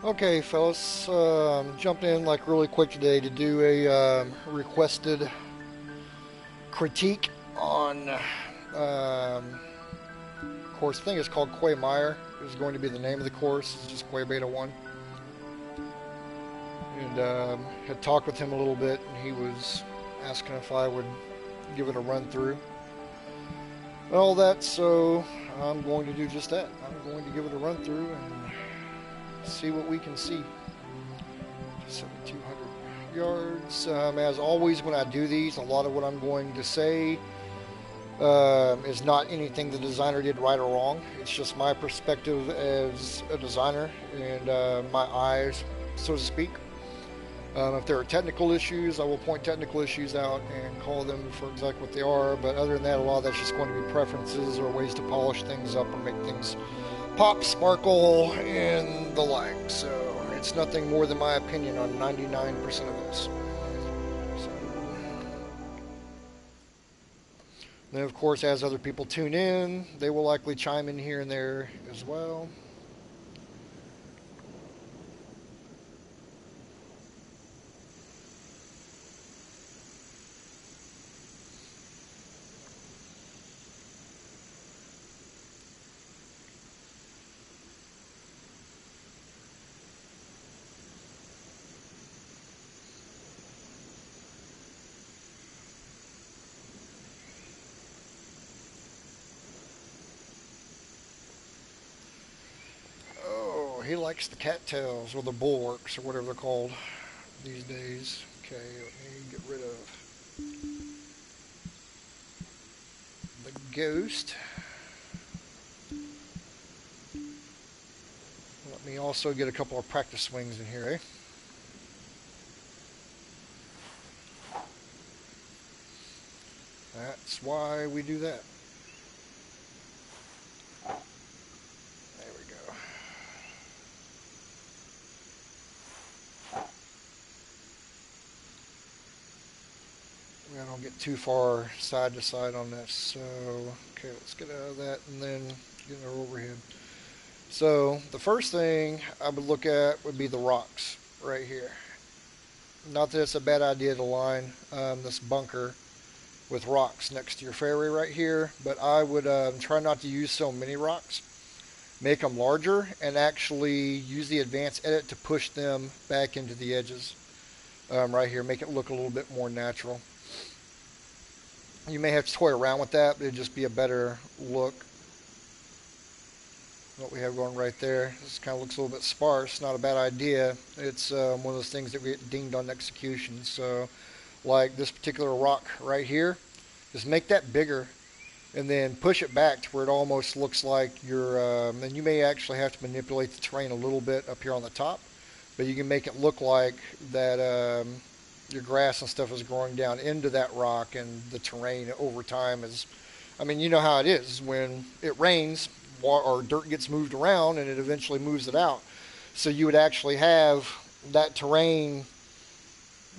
Okay, fellas, jumped in like really quick today to do a requested critique on course. I think it's called Quagmire. Is going to be the name of the course. It's just Quay Beta 1. And had talked with him a little bit, and he was asking if I would give it a run through. And all that, so I'm going to do just that. I'm going to give it a run through and see what we can see. 7,200 yards. As always, when I do these, a lot of what I'm going to say is not anything the designer did right or wrong. It's just my perspective as a designer and my eyes, so to speak. If there are technical issues, I will point technical issues out and call them for exactly what they are. But other than that, a lot of that's just going to be preferences or ways to polish things up or make things pop, sparkle, and the like. So it's nothing more than my opinion on 99% of this. So, then, of course, as other people tune in, they will likely chime in here and there as well. Oh, he likes the cattails or the bulwarks or whatever they're called these days. Okay, let me get rid of the ghost. Let me also get a couple of practice swings in here, eh? That's why we do that. There we go. We don't get too far side to side on this. So, okay, let's get out of that and then get our overhead. So, the first thing I would look at would be the rocks right here. Not that it's a bad idea to line this bunker with rocks next to your fairway right here, but I would try not to use so many rocks. Make them larger and actually use the advanced edit to push them back into the edges right here. Make it look a little bit more natural. You may have to toy around with that, but it'd just be a better look. What we have going right there, this kind of looks a little bit sparse. Not a bad idea. It's one of those things that we get dinged on execution. So, like this particular rock right here, just make that bigger and then push it back to where it almost looks like you're, and you may actually have to manipulate the terrain a little bit up here on the top, but you can make it look like that your grass and stuff is growing down into that rock, and the terrain over time is, I mean, you know how it is when it rains or dirt gets moved around and it eventually moves it out. So you would actually have that terrain,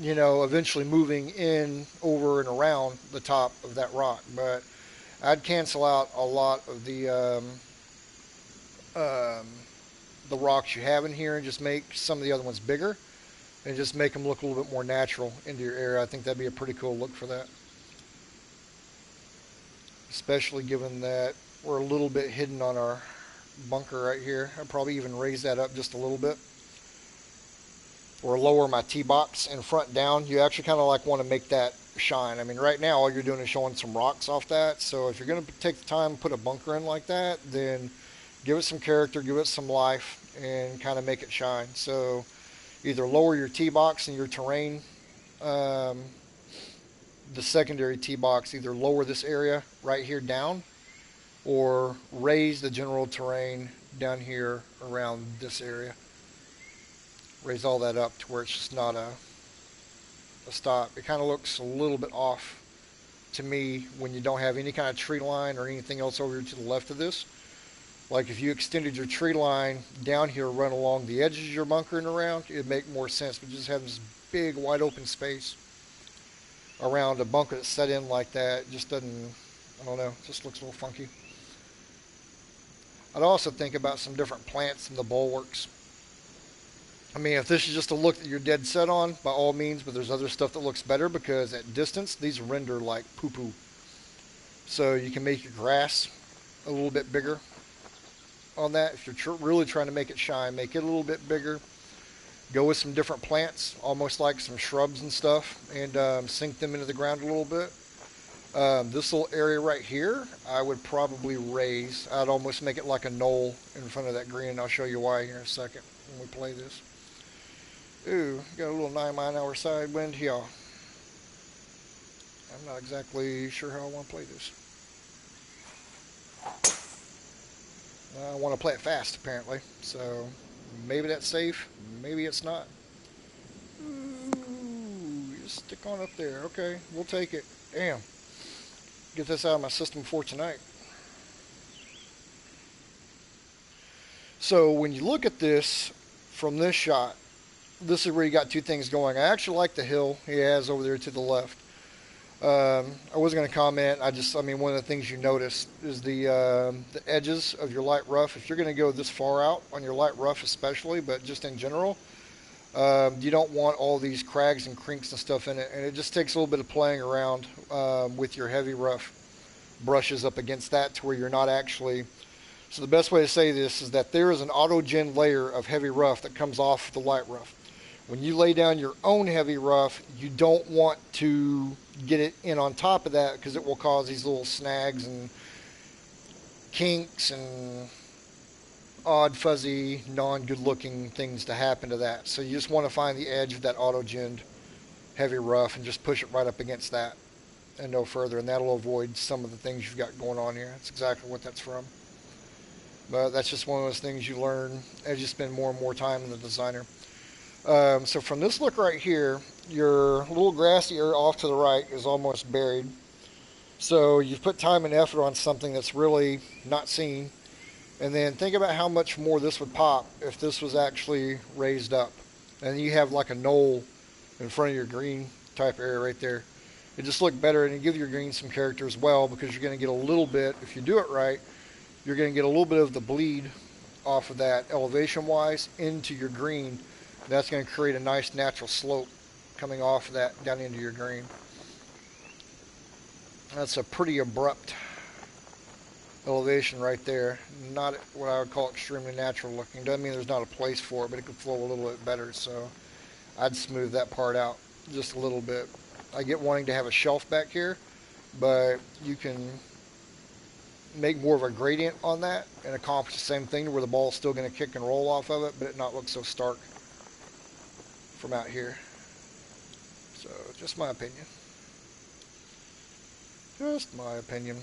you know, eventually moving in over and around the top of that rock. But I'd cancel out a lot of um, the rocks you have in here and just make some of the other ones bigger and just make them look a little bit more natural into your area. I think that'd be a pretty cool look for that, especially given that we're a little bit hidden on our bunker right here. I'd probably even raise that up just a little bit or lower my tee box and front down. You actually kind of like want to make that shine. I mean, right now all you're doing is showing some rocks off that. So if you're going to take the time and put a bunker in like that, then give it some character, give it some life, and kind of make it shine. So either lower your tee box and your terrain, um, the secondary tee box, either lower this area right here down or raise the general terrain down here around this area. Raise all that up to where it's just not a stop. It kind of looks a little bit off to me when you don't have any kind of tree line or anything else over to the left of this. Like if you extended your tree line down here, run along the edges you're bunkering around, it'd make more sense. But just having this big wide open space around a bunker that's set in like that just doesn't, I don't know, just looks a little funky. I'd also think about some different plants in the bulwarks. I mean, if this is just a look that you're dead set on, by all means, but there's other stuff that looks better because at distance, these render like poo-poo. So you can make your grass a little bit bigger on that. If you're really trying to make it shine, make it a little bit bigger. Go with some different plants, almost like some shrubs and stuff, and sink them into the ground a little bit. This little area right here, I would probably raise. I'd almost make it like a knoll in front of that green, and I'll show you why here in a second when we play this. Ooh, got a little 9-mile-an-hour side wind here. I'm not exactly sure how I want to play this. I want to play it fast, apparently. So maybe that's safe. Maybe it's not. Ooh, just stick on up there. Okay, we'll take it. Damn. Get this out of my system before tonight. So when you look at this from this shot, this is where you got two things going. I actually like the hill he has over there to the left. I wasn't going to comment. I mean, one of the things you notice is the edges of your light rough. If you're going to go this far out on your light rough, especially, but just in general, you don't want all these crags and crinks and stuff in it. And it just takes a little bit of playing around with your heavy rough brushes up against that to where you're not actually. So the best way to say this is that there is an auto-gen layer of heavy rough that comes off the light rough. When you lay down your own heavy rough, you don't want to get it in on top of that because it will cause these little snags and kinks and odd, fuzzy, non-good looking things to happen to that. So you just want to find the edge of that auto-genned heavy rough and just push it right up against that and no further, and that'll avoid some of the things you've got going on here. That's exactly what that's from. But that's just one of those things you learn as you spend more and more time in the designer. So from this look right here, your little grassy area off to the right is almost buried. So you've put time and effort on something that's really not seen. And then think about how much more this would pop if this was actually raised up. And you have like a knoll in front of your green type area right there. It just looked better, and it gives your green some character as well, because you're going to get a little bit, if you do it right, you're going to get a little bit of the bleed off of that elevation wise into your green. That's going to create a nice natural slope coming off of that down into your green. That's a pretty abrupt elevation right there. Not what I would call extremely natural looking. Doesn't mean there's not a place for it, but it could flow a little bit better. So I'd smooth that part out just a little bit. I get wanting to have a shelf back here, but you can make more of a gradient on that and accomplish the same thing where the ball's still going to kick and roll off of it, but it not look so stark from out here. So just my opinion. Just my opinion.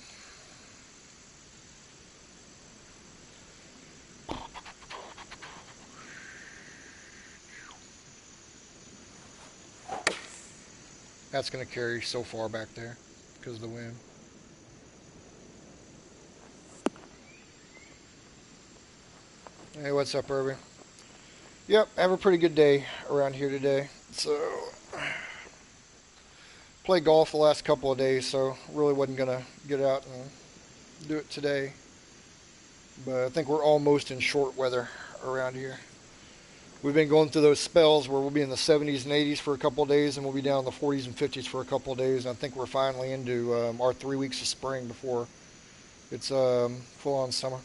That's going to carry so far back there because of the wind. Hey, what's up, Irving? Yep, have a pretty good day around here today. So, played golf the last couple of days, so really wasn't going to get out and do it today. But I think we're almost in short weather around here. We've been going through those spells where we'll be in the 70s and 80s for a couple of days, and we'll be down in the 40s and 50s for a couple of days. And I think we're finally into our 3 weeks of spring before it's full-on summer.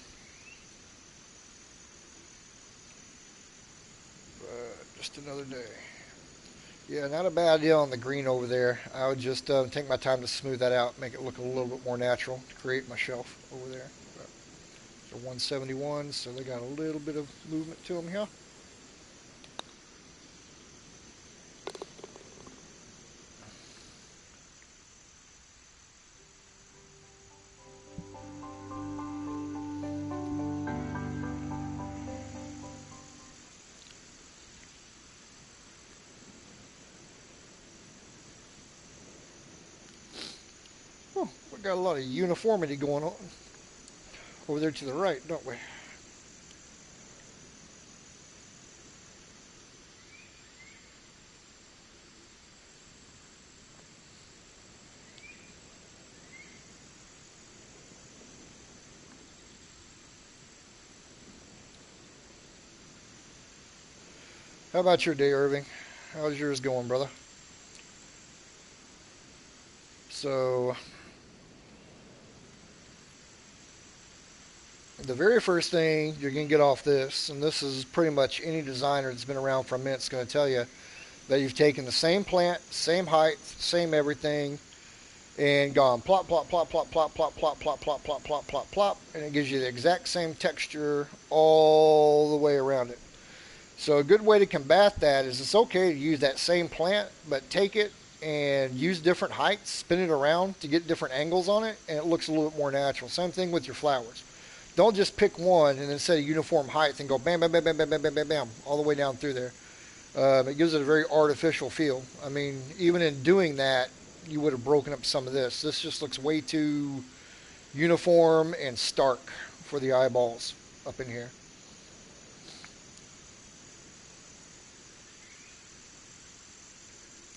Just another day. Yeah, not a bad deal on the green over there. I would just take my time to smooth that out, make it look a little bit more natural to create my shelf over there. But they're 171, so they got a little bit of movement to them here. Oh, we got a lot of uniformity going on over there to the right, don't we? How about your day, Irving? How's yours going, brother? So, the very first thing you're going to get off this, and this is pretty much any designer that's been around for a minute is going to tell you, that you've taken the same plant, same height, same everything, and gone plop, plop, plop, plop, plop, plop, plop, plop, plop, plop, plop, plop, plop, and it gives you the exact same texture all the way around it. So a good way to combat that is it's okay to use that same plant, but take it and use different heights, spin it around to get different angles on it, and it looks a little bit more natural. Same thing with your flowers. Don't just pick one and then set a uniform height and go bam, bam, bam, bam, bam, bam, bam, bam, bam, all the way down through there. It gives it a very artificial feel. I mean, even in doing that, you would have broken up some of this. This just looks way too uniform and stark for the eyeballs up in here.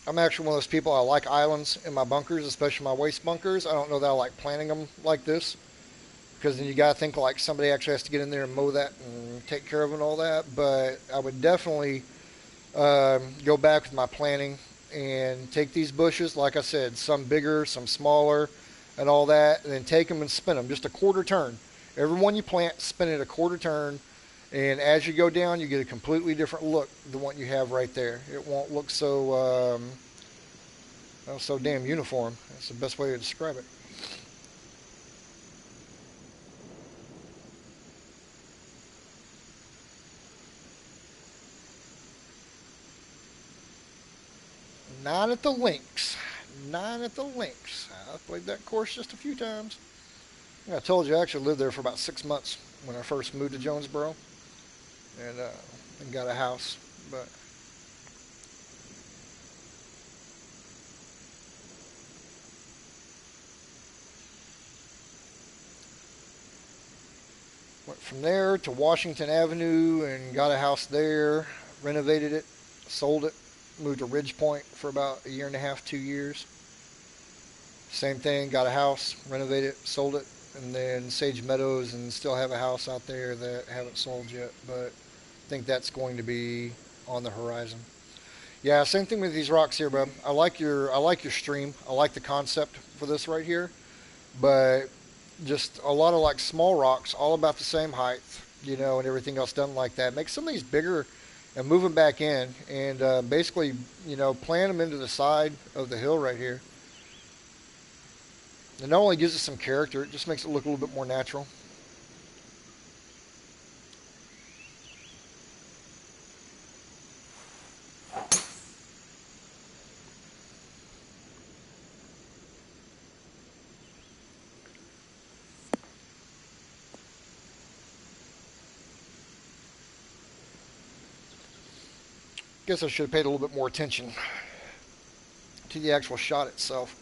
I'm actually one of those people, I like islands in my bunkers, especially my waste bunkers. I don't know that I like planting them like this, because then you got to think like somebody actually has to get in there and mow that and take care of it and all that. But I would definitely go back with my planting and take these bushes, like I said, some bigger, some smaller, and all that, and then take them and spin them just a quarter turn. Every one you plant, spin it a quarter turn, and as you go down, you get a completely different look than what you have right there. It won't look so damn uniform. That's the best way to describe it. Not at the links. Not at the links. I've played that course just a few times. I told you I actually lived there for about 6 months when I first moved to Jonesboro, and got a house. But went from there to Washington Avenue and got a house there, renovated it, sold it, moved to Ridge Point for about a year and a half, 2 years. Same thing, got a house, renovated it, sold it, and then Sage Meadows, and still have a house out there that haven't sold yet, but I think that's going to be on the horizon. Yeah, same thing with these rocks here, bub. I like your stream. I like the concept for this right here, but just a lot of like small rocks, all about the same height, and everything else done like that. Make some of these bigger and move them back in, and basically, plant them into the side of the hill right here. It not only gives it some character, it just makes it look a little bit more natural. Guess I should have paid a little bit more attention to the actual shot itself.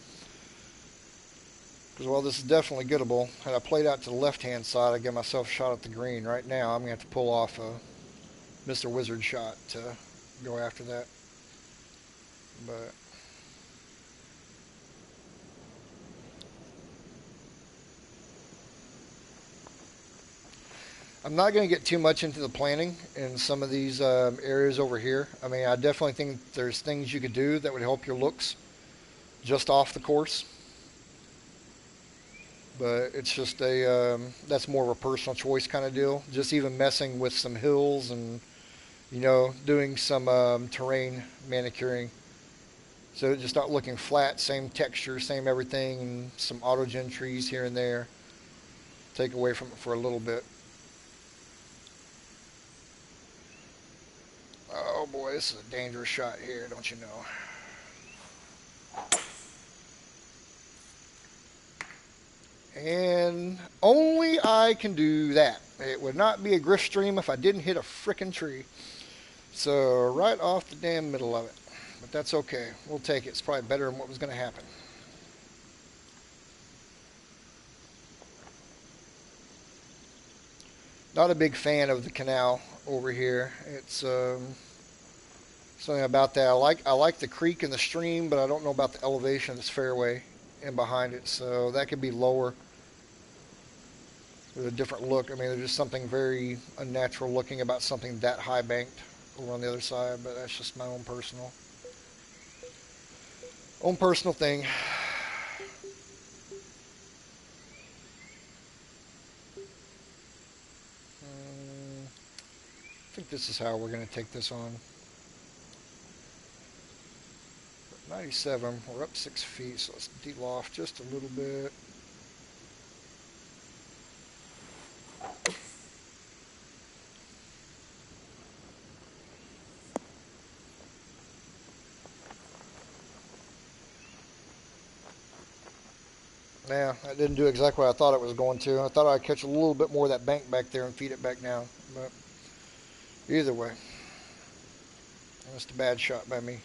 Because while this is definitely gettable, had I played out to the left-hand side, I get myself a shot at the green. Right now, I'm going to have to pull off a Mr. Wizard shot to go after that. But I'm not going to get too much into the planning in some of these areas over here. I mean, I definitely think there's things you could do that would help your looks just off the course. But it's just that's more of a personal choice kind of deal. Just even messing with some hills and, doing some terrain manicuring. So it's just not looking flat, same texture, same everything, and some autogen trees here and there. Take away from it for a little bit. Oh boy, this is a dangerous shot here, don't you know? And only I can do that. It would not be a griff stream if I didn't hit a frickin' tree. So right off the damn middle of it. But that's okay. We'll take it. It's probably better than what was going to happen. Not a big fan of the canal over here. It's something about that. I like the creek and the stream, but I don't know about the elevation of this fairway and behind it. So that could be lower with a different look. I mean, there's just something very unnatural looking about something that high banked over on the other side, but that's just my own personal thing. I think this is how we're going to take this on. 97, we're up 6 feet, so let's de-loft just a little bit. Yeah, that didn't do exactly what I thought it was going to. I thought I'd catch a little bit more of that bank back there and feed it back down. But either way, that's a bad shot by me.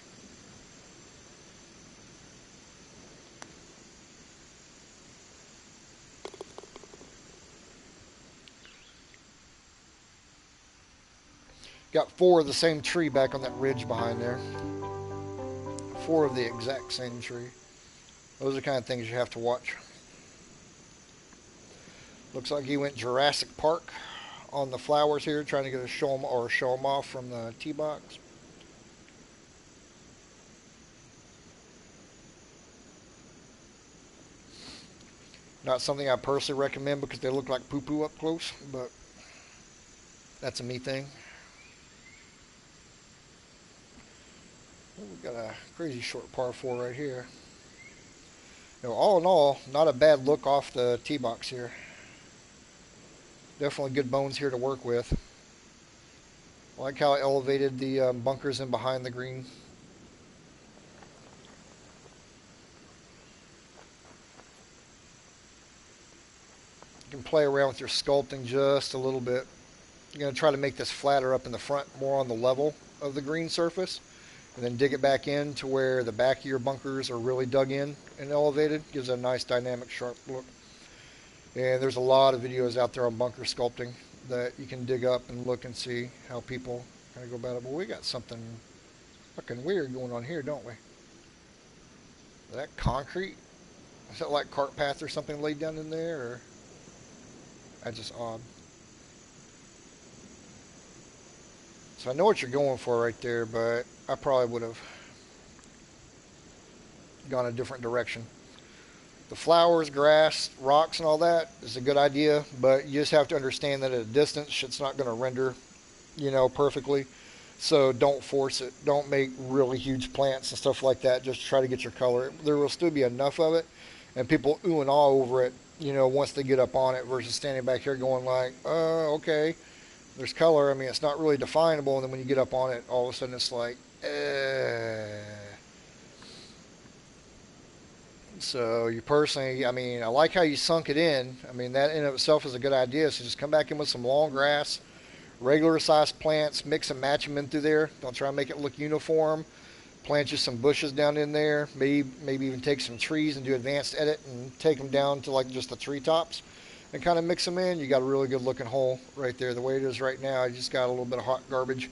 Got 4 of the same tree back on that ridge behind there. 4 of the exact same tree. Those are the kind of things you have to watch. Looks like he went Jurassic Park on the flowers here, trying to get a show them off from the tee box. Not something I personally recommend because they look like poo-poo up close, but that's a me thing. We've got a crazy short par 4 right here. All in all, not a bad look off the tee box here. Definitely good bones here to work with. I like how I elevated the bunkers in behind the green. You can play around with your sculpting just a little bit. You're going to try to make this flatter up in the front, more on the level of the green surface, and then dig it back in to where the back of your bunkers are really dug in and elevated. Gives it a nice dynamic, sharp look. And there's a lot of videos out there on bunker sculpting that you can dig up and look and see how people kind of go about it. But we got something fucking weird going on here, don't we? Is that concrete? Is that like cart path or something laid down in there? Or that's just odd. So I know what you're going for right there, but I probably would have gone a different direction. The flowers, grass, rocks, and all that is a good idea, but you just have to understand that at a distance, shit's not going to render, perfectly. So don't force it. Don't make really huge plants and stuff like that. Just try to get your color. There will still be enough of it, and people ooh and ah over it, once they get up on it, versus standing back here going like, okay, there's color. I mean, it's not really definable, and then when you get up on it, all of a sudden it's like, So you personally, I mean, I like how you sunk it in. I mean, that in of itself is a good idea. So just come back in with some long grass, regular sized plants, mix and match them in through there. Don't try to make it look uniform. Plant you some bushes down in there. Maybe even take some trees and do advanced edit and take them down to like just the treetops and kind of mix them in. You got a really good looking hole right there. The way it is right now, you just got a little bit of hot garbage.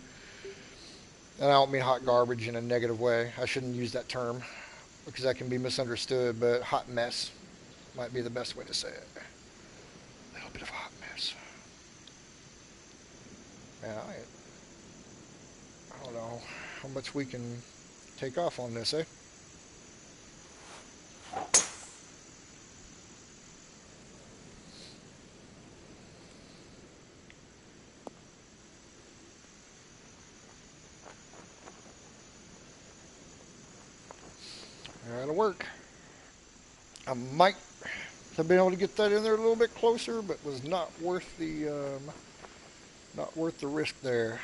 And I don't mean hot garbage in a negative way. I shouldn't use that term, because that can be misunderstood, but hot mess might be the best way to say it. A little bit of hot mess. Man, I don't know how much we can take off on this, eh? That'll work. I might have been able to get that in there a little bit closer, but was not worth the risk there.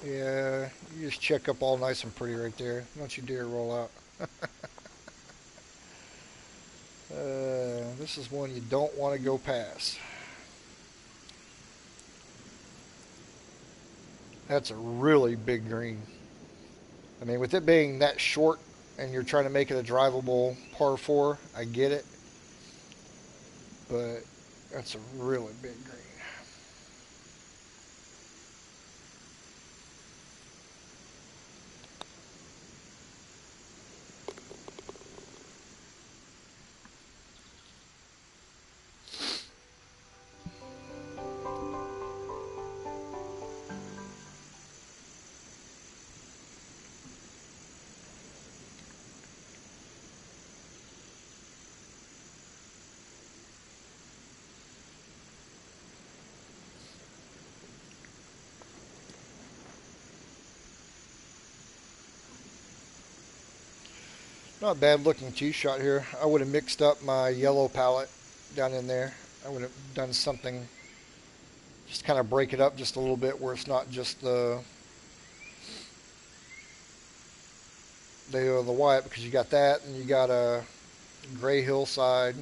Yeah, you just check up all nice and pretty right there. Don't you dare roll out. This is one you don't want to go past. That's a really big green. I mean, with it being that short and you're trying to make it a drivable par 4, I get it. But that's a really big green. Not a bad looking tee shot here. I would have mixed up my yellow palette down in there. I would have done something, just kind of break it up just a little bit where it's not just the white, because you got that and you got a gray hillside.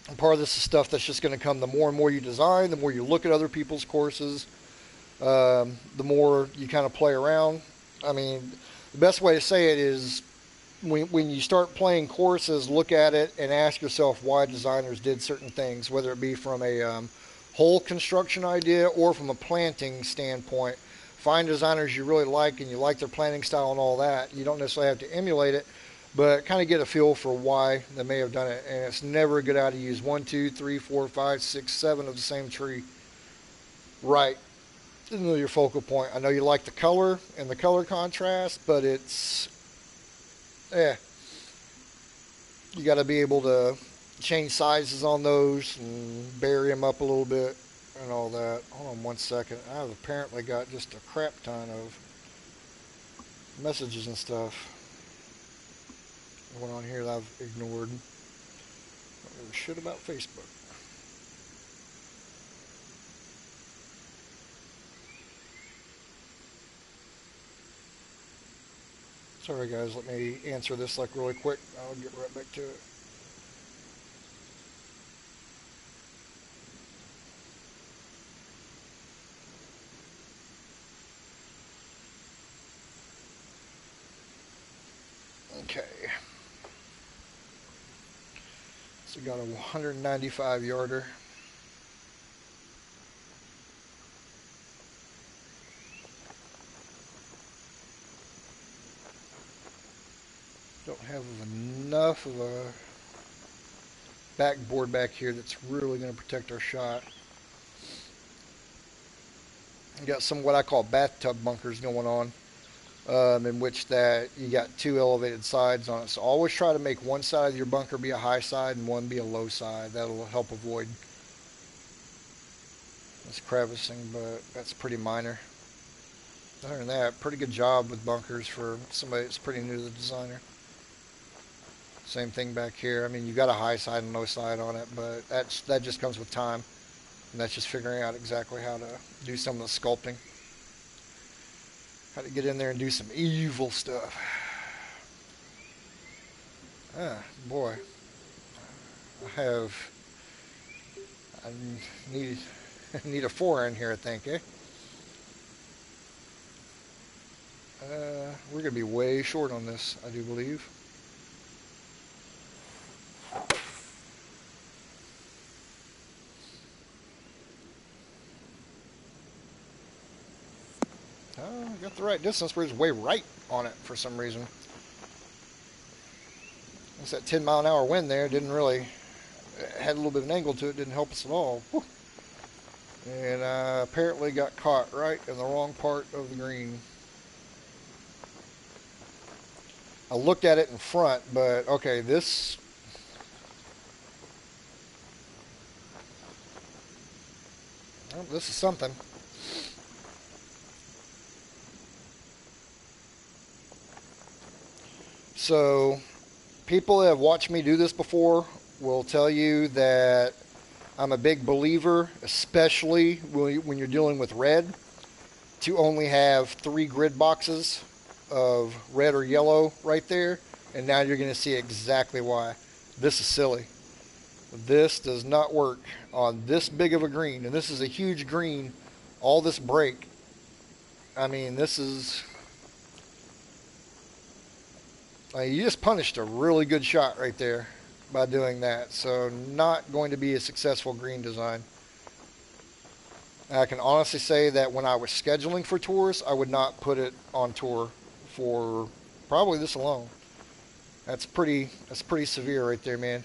And part of this is stuff that's just going to come the more and more you design, the more you look at other people's courses, the more you kind of play around. I mean, the best way to say it is when you start playing courses, look at it and ask yourself why designers did certain things, whether it be from a whole construction idea or from a planting standpoint. Find designers you really like and you like their planting style and all that. You don't necessarily have to emulate it, but kind of get a feel for why they may have done it. And it's never a good idea to use 1, 2, 3, 4, 5, 6, 7 of the same tree. Right. Your focal point. I know you like the color and the color contrast, but it's, you got to be able to change sizes on those and bury them up a little bit and all that. Hold on one second. I've apparently got just a crap ton of messages and stuff going on here that I've ignored. I don't give a shit about Facebook. Sorry guys, let me answer this like really quick. I'll get right back to it. Okay. So we got a 195 yarder. Don't have enough of a backboard back here that's really going to protect our shot. We got some what I call bathtub bunkers going on, in which that you got two elevated sides on it. So always try to make one side of your bunker be a high side and one be a low side. That'll help avoid this crevicing, but that's pretty minor. Other than that, pretty good job with bunkers for somebody that's pretty new to the designer. Same thing back here. I mean, you got a high side and low side on it, but that just comes with time. And that's just figuring out exactly how to do some of the sculpting. How to get in there and do some evil stuff. Ah, boy. I need need a 4 in here, I think, eh? We're going to be way short on this, I do believe. Oh, got the right distance, but it's way right on it for some reason. It's that 10-mile-an-hour wind there. Didn't really, had a little bit of an angle to it. Didn't help us at all. Whew. And I apparently got caught right in the wrong part of the green. I looked at it in front, but okay, this... Well, this is something. So, people that have watched me do this before will tell you that I'm a big believer, especially when you're dealing with red, to only have 3 grid boxes of red or yellow right there, and now you're going to see exactly why. This is silly. This does not work on this big of a green, and this is a huge green, all this break. I mean, this is... you just punished a really good shot right there by doing that. So not going to be a successful green design. I can honestly say that when I was scheduling for tours, I would not put it on tour for probably this alone. That's pretty severe right there, man.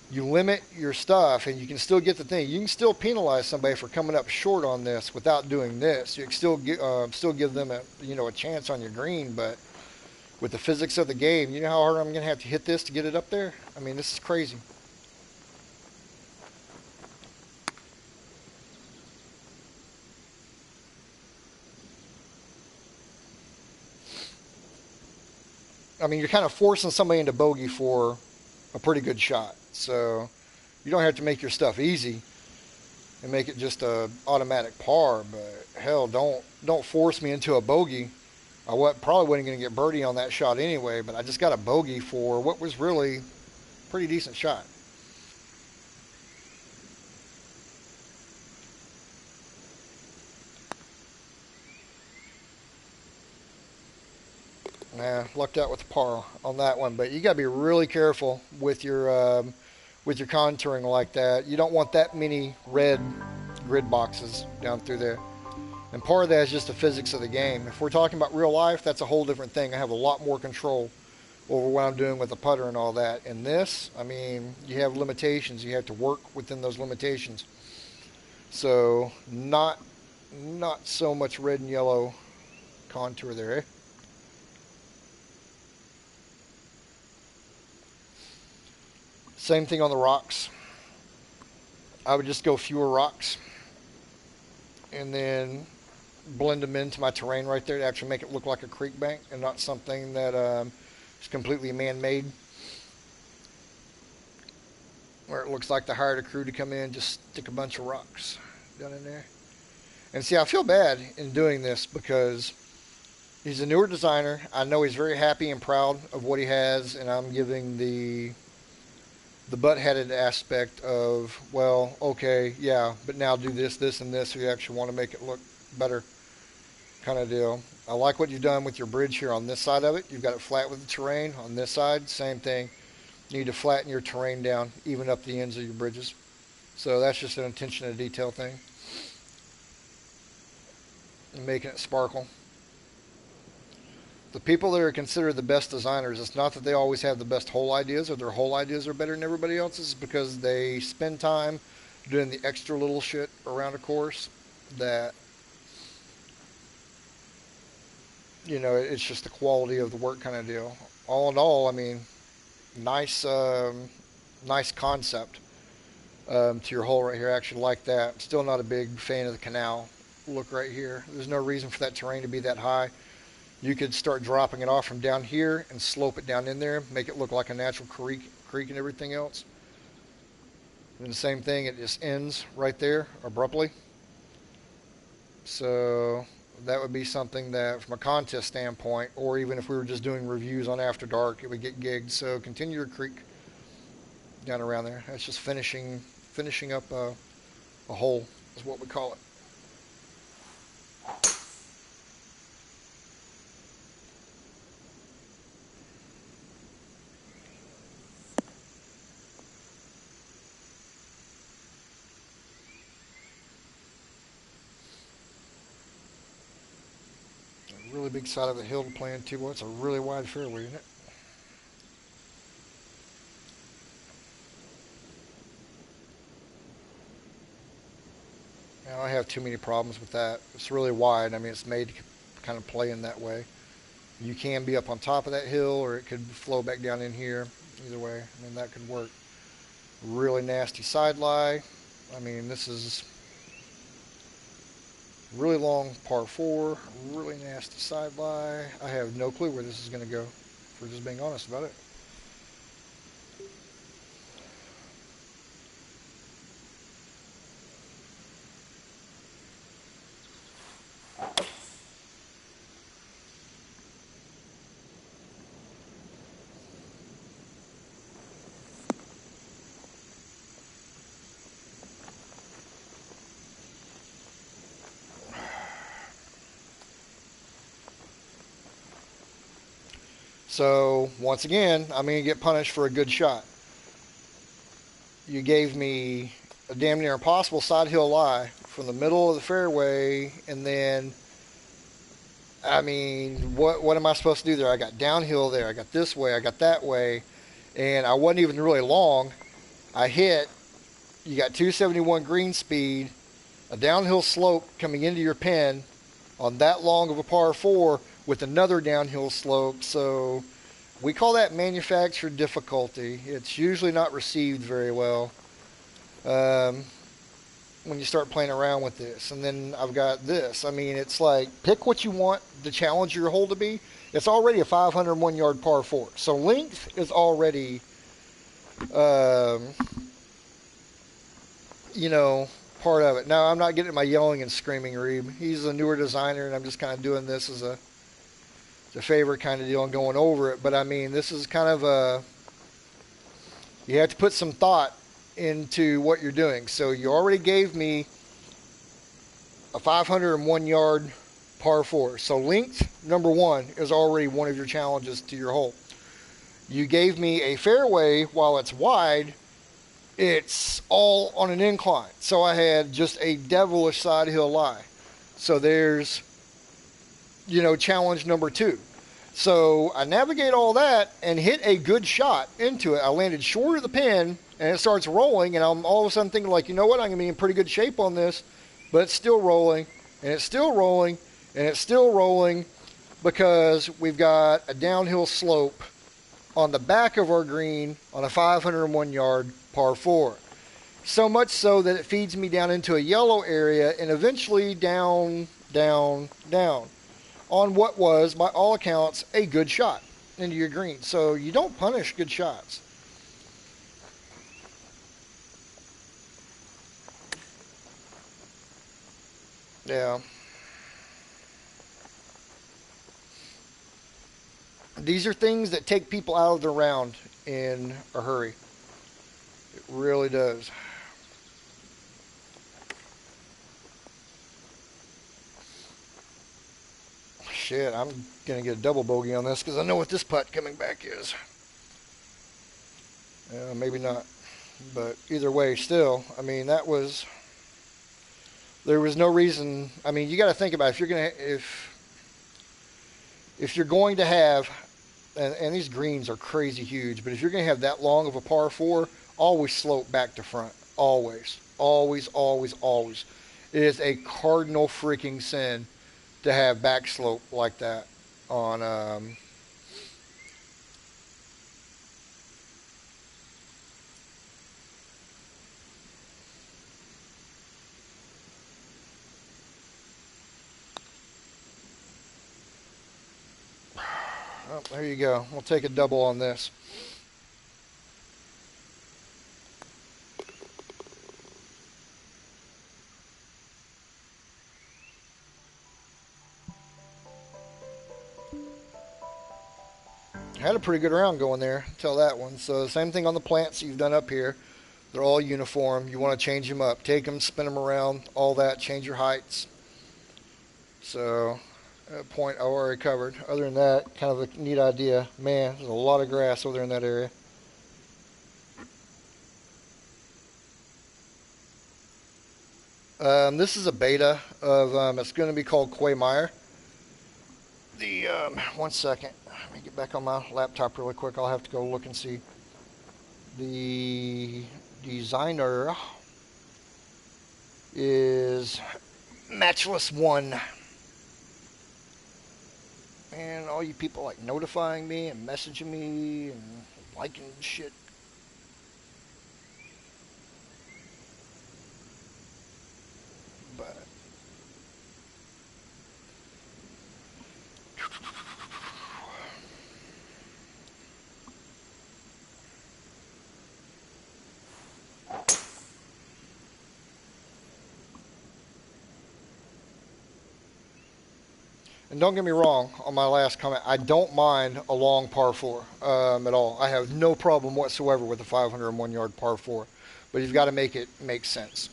You limit your stuff and you can still get the thing. You can still penalize somebody for coming up short on this without doing this. You can still give them a chance on your green, but with the physics of the game, you know how hard I'm going to have to hit this to get it up there? I mean, this is crazy. I mean, you're kind of forcing somebody into bogey for a pretty good shot. So you don't have to make your stuff easy and make it just a automatic par. But hell, don't force me into a bogey. Probably wasn't going to get birdie on that shot anyway, but I just got a bogey for what was really a pretty decent shot. Nah, lucked out with the par on that one, but you got to be really careful with your contouring like that. You don't want that many red grid boxes down through there. And part of that is just the physics of the game. If we're talking about real life, that's a whole different thing. I have a lot more control over what I'm doing with the putter and all that. In this, I mean, you have limitations. You have to work within those limitations. So not so much red and yellow contour there, eh? Same thing on the rocks. I would just go fewer rocks and then blend them into my terrain right there to actually make it look like a creek bank and not something that is completely man-made, where it looks like they hired a crew to come in and just stick a bunch of rocks down in there. And see, I feel bad in doing this because he's a newer designer. I know he's very happy and proud of what he has, and I'm giving the butt-headed aspect of, well, okay, yeah, but now do this, this, and this if you actually want to make it look better kind of deal. I like what you've done with your bridge here on this side of it. You've got it flat with the terrain. On this side, same thing. You need to flatten your terrain down, even up the ends of your bridges. So that's just an attention to detail thing. And making it sparkle. The people that are considered the best designers, it's not that they always have the best hole ideas or their hole ideas are better than everybody else's. It's because they spend time doing the extra little shit around a course that, you know, it's just the quality of the work kind of deal. All in all, I mean, nice concept to your hole right here. I actually like that. Still not a big fan of the canal look right here. There's no reason for that terrain to be that high. You could start dropping it off from down here and slope it down in there, make it look like a natural creek and everything else. And the same thing, it just ends right there abruptly. So that would be something that from a contest standpoint, or even if we were just doing reviews on After Dark, it would get gigged. So continue your creek down around there. That's just finishing up a hole is what we call it. Really big side of the hill to play into. Well, it's a really wide fairway, isn't it? Now, I have too many problems with that. It's really wide. I mean, it's made to kind of play in that way. You can be up on top of that hill, or it could flow back down in here. Either way, I mean, that could work. Really nasty side lie. I mean, this is really long par 4, really nasty side lie. I have no clue where this is going to go, if we're just being honest about it. So, once again, I'm going to get punished for a good shot. You gave me a damn near impossible side hill lie from the middle of the fairway, and then, I mean, what am I supposed to do there? I got downhill there, I got this way, I got that way, and I wasn't even really long. I hit, you got 271 green speed, a downhill slope coming into your pin on that long of a par 4 with another downhill slope. So we call that manufactured difficulty. It's usually not received very well when you start playing around with this. And then I've got this. I mean, it's like, pick what you want the challenge of your hole to be It's already a 501 yard par 4. So length is already, um, you know, part of it. Now, I'm not getting my yelling and screaming, Reeb. He's a newer designer, and I'm just kind of doing this as a favorite kind of deal and going over it. But I mean, this is kind of you have to put some thought into what you're doing. So you already gave me a 501 yard par 4. So length, number one, is already one of your challenges to your hole. You gave me a fairway while it's wide. It's all on an incline. So I had just a devilish side hill lie. So there's, challenge number two. So I navigate all that and hit a good shot into it. I landed short of the pin and it starts rolling, and I'm all of a sudden thinking, like, you know what, I'm going to be in pretty good shape on this, but it's still rolling, and it's still rolling, and it's still rolling because we've got a downhill slope on the back of our green on a 501 yard par 4. So much so that it feeds me down into a yellow area and eventually down, down, down on what was, by all accounts, a good shot into your green. So you don't punish good shots. Yeah. These are things that take people out of the round in a hurry. It really does. Shit, I'm going to get a double bogey on this because I know what this putt coming back is. Maybe not. But either way, still, I mean, there was no reason. I mean, you got to think about it. If you're going to have, and these greens are crazy huge, but if you're going to have that long of a par 4, always slope back to front. Always. Always, always, always. It is a cardinal freaking sin to have back slope like that on oh, there you go. We'll take a double on this. Had a pretty good round going there until that one. So same thing on the plants you've done up here. They're all uniform. You want to change them up. Take them, spin them around, all that. Change your heights. So that point I already covered. Other than that, kind of a neat idea. Man, there's a lot of grass over there in that area. This is a beta of, it's going to be called Quagmire. One second. Let me get back on my laptop really quick. I'll have to go look and see. The designer is Matchless One. And all you people like notifying me and messaging me and liking shit. But and don't get me wrong on my last comment, I don't mind a long par 4 at all. I have no problem whatsoever with a 501 yard par 4. But you've got to make it make sense.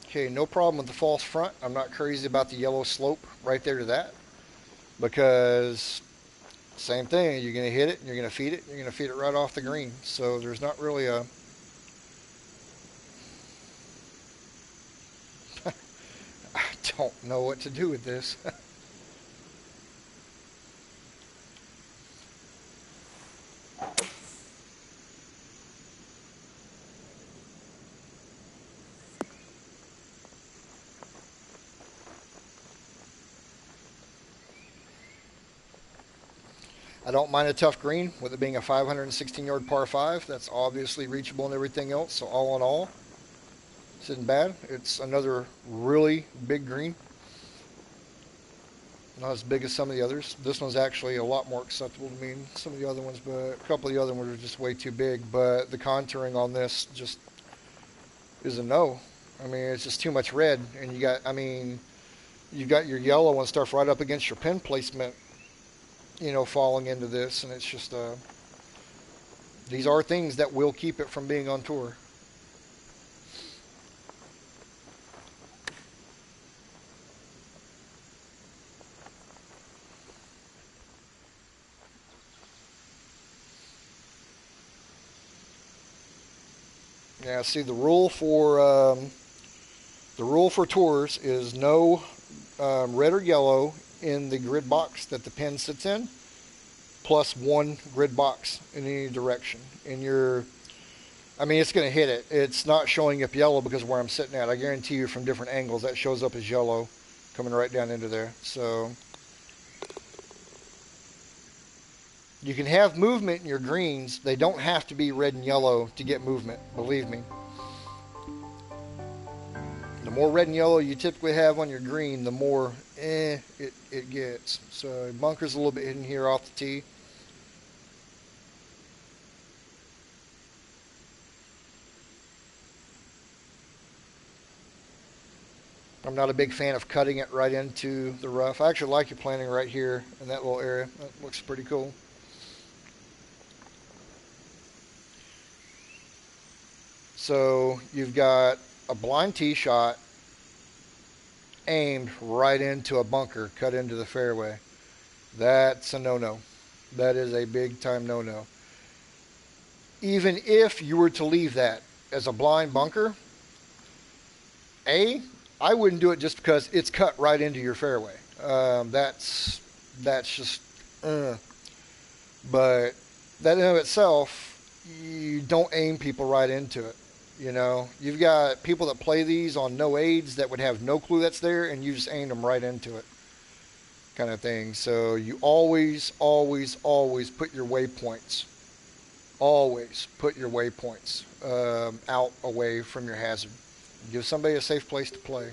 Okay, no problem with the false front. I'm not crazy about the yellow slope right there to that. Because same thing, you're going to hit it and you're going to feed it. You're going to feed it right off the green. So there's not really a... I don't know what to do with this. I don't mind a tough green with it being a 516 yard par 5. That's obviously reachable and everything else. So all in all, This isn't bad. It's another really big green. Not as big as some of the others. This one's actually a lot more acceptable to me than some of the other ones, but a couple of the other ones are just way too big. But the contouring on this just is a no. I mean, it's just too much red, and you've got your yellow and stuff right up against your pin placement, falling into this, and it's just these are things that will keep it from being on tour. Yeah, see the rule for tours is no red or yellow in the grid box that the pin sits in, plus one grid box in any direction. It's going to hit it. It's not showing up yellow because of where I'm sitting at. I guarantee you from different angles that shows up as yellow coming right down into there. So you can have movement in your greens. They don't have to be red and yellow to get movement, believe me. The more red and yellow you typically have on your green, the more it gets. So bunker's a little bit hidden here off the tee. I'm not a big fan of cutting it right into the rough. I actually like your planting right here in that little area. That looks pretty cool. So you've got a blind tee shot aimed right into a bunker cut into the fairway. That's a no-no. That is a big-time no-no. Even if you were to leave that as a blind bunker, I wouldn't do it just because it's cut right into your fairway. That's just, but that in of itself, you don't aim people right into it. You've got people that play these on no aids that would have no clue that's there, and you just aim them right into it, kind of thing. So you always, always, always put your waypoints. Always put your waypoints out away from your hazard. Give somebody a safe place to play.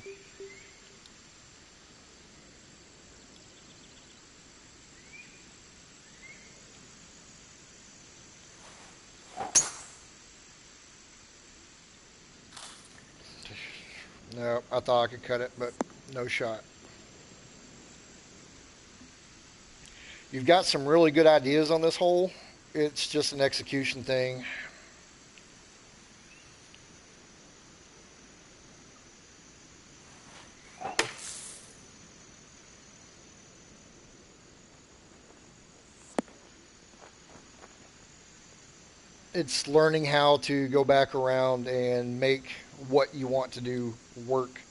No, I thought I could cut it, but no shot. You've got some really good ideas on this hole. It's just an execution thing. It's learning how to go back around and make what you want to do work.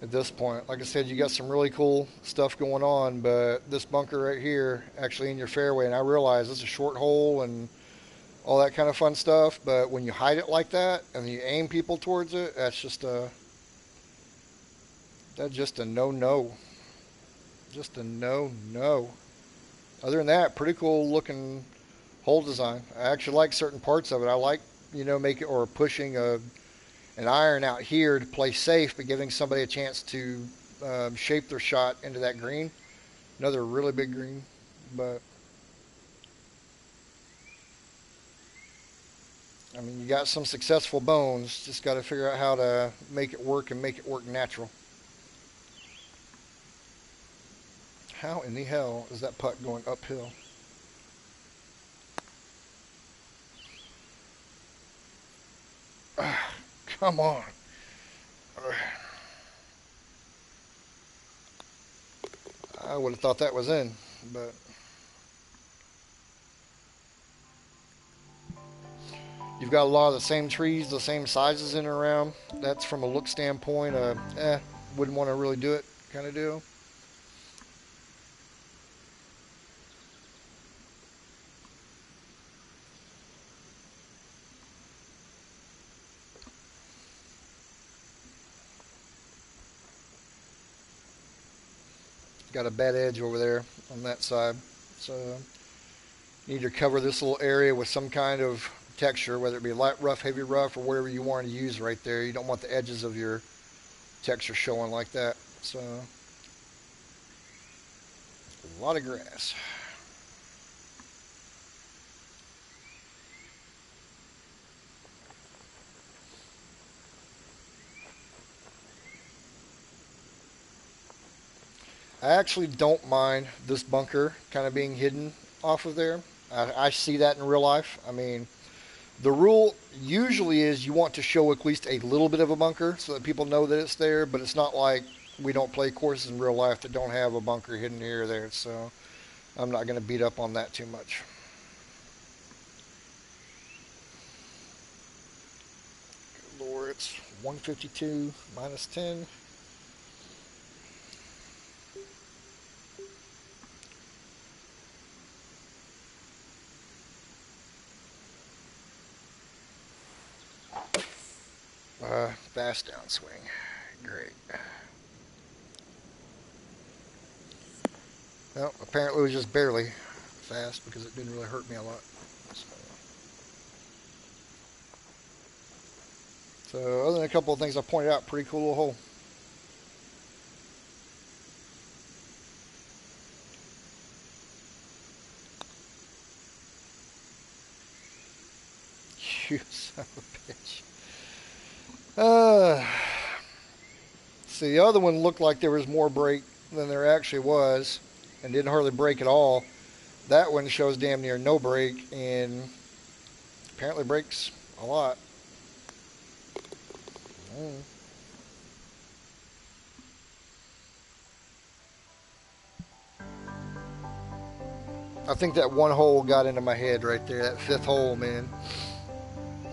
At this point, like I said, you got some really cool stuff going on, but this bunker right here, actually in your fairway, and I realize it's a short hole and all that kind of fun stuff, but when you hide it like that and you aim people towards it, that's just a no-no. Just a no-no. Other than that, pretty cool looking hole design. I actually like certain parts of it. I like, pushing an iron out here to play safe, but giving somebody a chance to shape their shot into that green. Another really big green, but you got some successful bones. Just got to figure out how to make it work and make it work natural. How in the hell is that putt going uphill? Come on. I would have thought that was in, but you've got a lot of the same trees, the same sizes in and around. That's from a look standpoint, wouldn't want to really do it kind of deal. Got a bad edge over there on that side, so need to cover this little area with some kind of texture, whether it be light rough, heavy rough, or whatever you want to use right there. You don't want the edges of your texture showing like that. So a lot of grass. I actually don't mind this bunker kind of being hidden off of there. I see that in real life. I mean, the rule usually is you want to show at least a little bit of a bunker so that people know that it's there, but it's not like we don't play courses in real life that don't have a bunker hidden here or there, so I'm not going to beat up on that too much. Good Lord, it's 152 minus 10. Fast downswing. Great. Well, apparently it was just barely fast because it didn't really hurt me a lot. So other than a couple of things I pointed out, pretty cool little hole. You son of a bitch. See, the other one looked like there was more break than there actually was and didn't hardly break at all. That one shows damn near no break and apparently breaks a lot. I think that one hole got into my head right there. That fifth hole, man.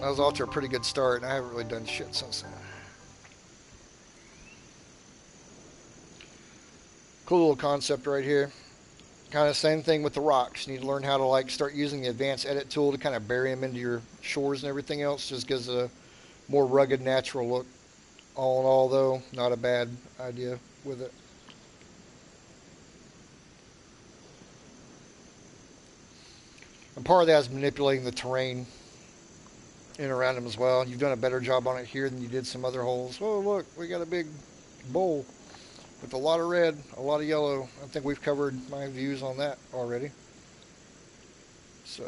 I was off to a pretty good start, and I haven't really done shit since then. Cool little concept right here. Kind of same thing with the rocks. You need to learn how to like start using the advanced edit tool to kind of bury them into your shores and everything else. Just gives a more rugged, natural look. All in all, though, not a bad idea with it. And part of that is manipulating the terrain in around them as well. You've done a better job on it here than you did some other holes. Oh, look, we got a big bowl with a lot of red, a lot of yellow. I think we've covered my views on that already. So,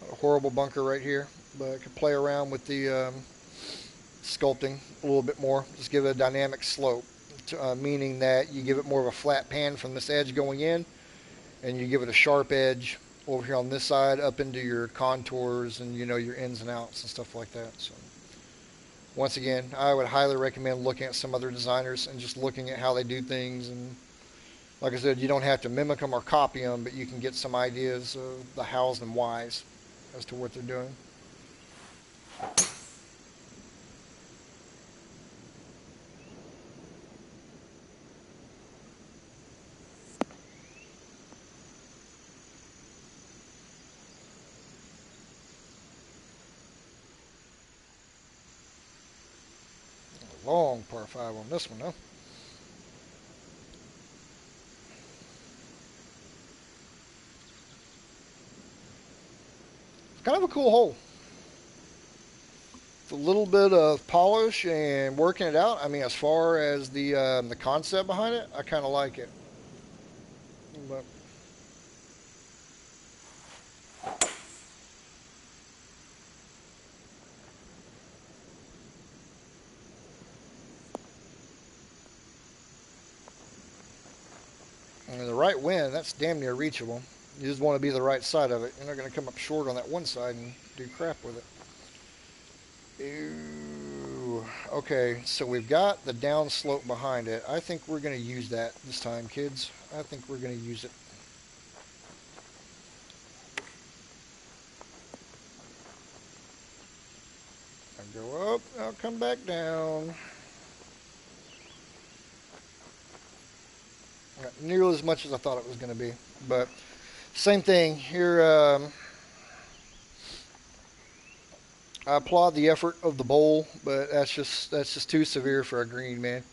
a horrible bunker right here, but I could play around with the sculpting a little bit more. Just give it a dynamic slope, meaning that you give it more of a flat pan from this edge going in, and you give it a sharp edge over here on this side up into your contours and your ins and outs and stuff like that. So once again, I would highly recommend looking at some other designers and just looking at how they do things. And like I said, you don't have to mimic them or copy them, but you can get some ideas of the hows and whys as to what they're doing. Long par 5 on this one, though. It's kind of a cool hole. It's a little bit of polish and working it out. I mean, as far as the concept behind it, I kind of like it. But and the right wind, that's damn near reachable. You just want to be the right side of it. You're not going to come up short on that one side and do crap with it. Ew. Okay, so we've got the down slope behind it. I think we're going to use that this time, kids. I think we're going to use it. I go up, I'll come back down. Not nearly as much as I thought it was going to be, but same thing here. I applaud the effort of the bowl, but that's just too severe for a green, man.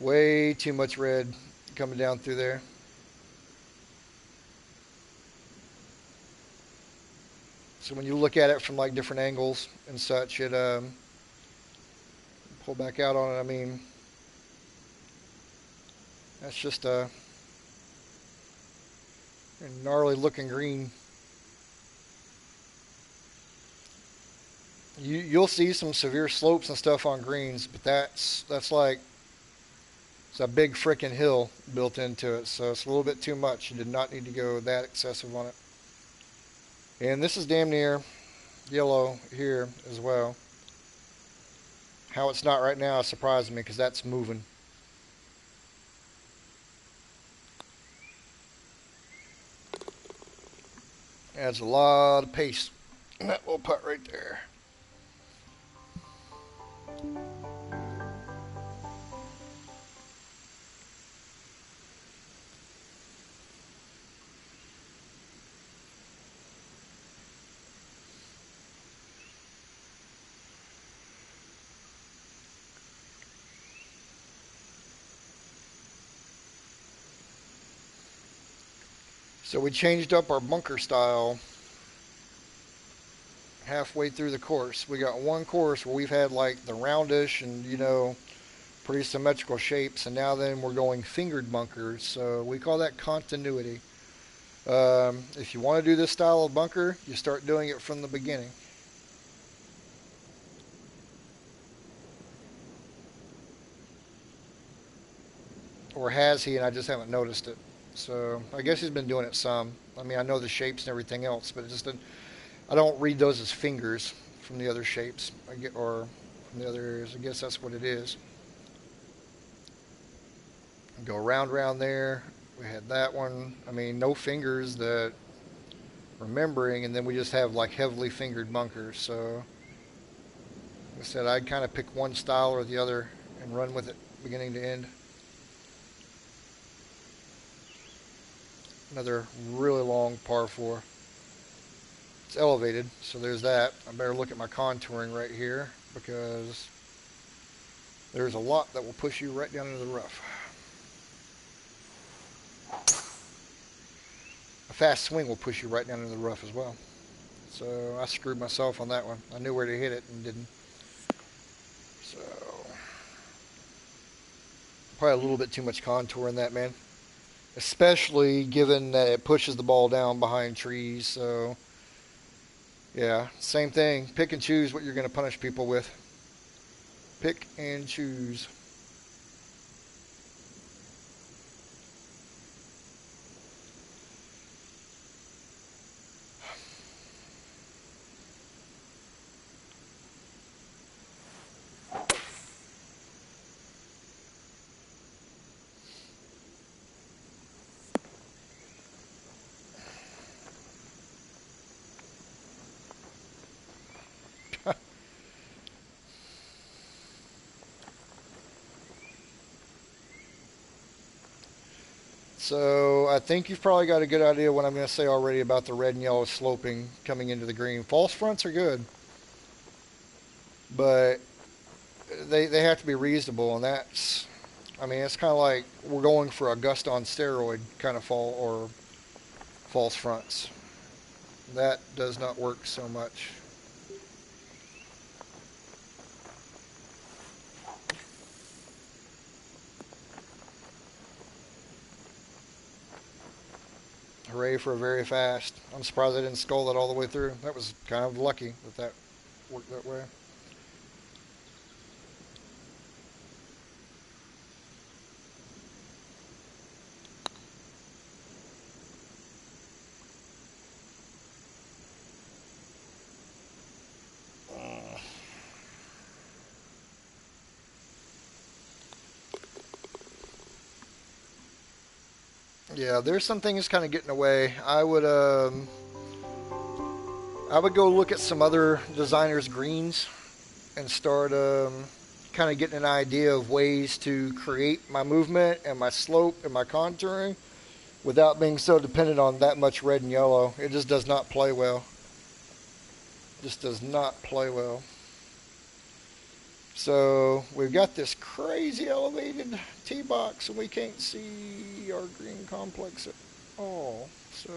Way too much red coming down through there. So when you look at it from like different angles and such, it pull back out on it. I mean, that's just a gnarly looking green. You'll see some severe slopes and stuff on greens, but that's like it's a big freaking hill built into it, so it's a little bit too much. You did not need to go that excessive on it. And this is damn near yellow here as well. How it's not right now surprised me because that's moving. Adds a lot of pace in that little putt right there. So we changed up our bunker style halfway through the course. We got one course where we've had like the roundish and pretty symmetrical shapes, and now then we're going fingered bunkers. So we call that continuity. If you want to do this style of bunker, you start doing it from the beginning. Or has he, and I just haven't noticed it. So I guess he's been doing it some. I mean, I know the shapes and everything else, but I don't read those as fingers from the other shapes, or from the other areas. I guess that's what it is. Go around there. We had that one. I mean, no fingers that remembering, and then we just have like heavily fingered bunkers. So like I said, I'd kind of pick one style or the other and run with it beginning to end. Another really long par 4. It's elevated, so there's that. I better look at my contouring right here because there's a lot that will push you right down into the rough. A fast swing will push you right down into the rough as well. So I screwed myself on that one. I knew where to hit it and didn't. So probably a little bit too much contour in that, man. Especially given that it pushes the ball down behind trees. So yeah, same thing. Pick and choose what you're going to punish people with. Pick and choose. So I think you've probably got a good idea what I'm going to say already about the red and yellow sloping coming into the green. False fronts are good, but they have to be reasonable, and that's, I mean, it's kind of like we're going for a gust on steroid kind of fall or false fronts. That does not work so much. Hooray for a very fast. I'm surprised I didn't skull that all the way through. That was kind of lucky that worked that way. Yeah, there's some things kind of getting away. I would go look at some other designers' greens and start kind of getting an idea of ways to create my movement and my slope and my contouring without being so dependent on that much red and yellow. It just does not play well. Just does not play well. So we've got this crazy elevated tee box and we can't see our green complex at all. So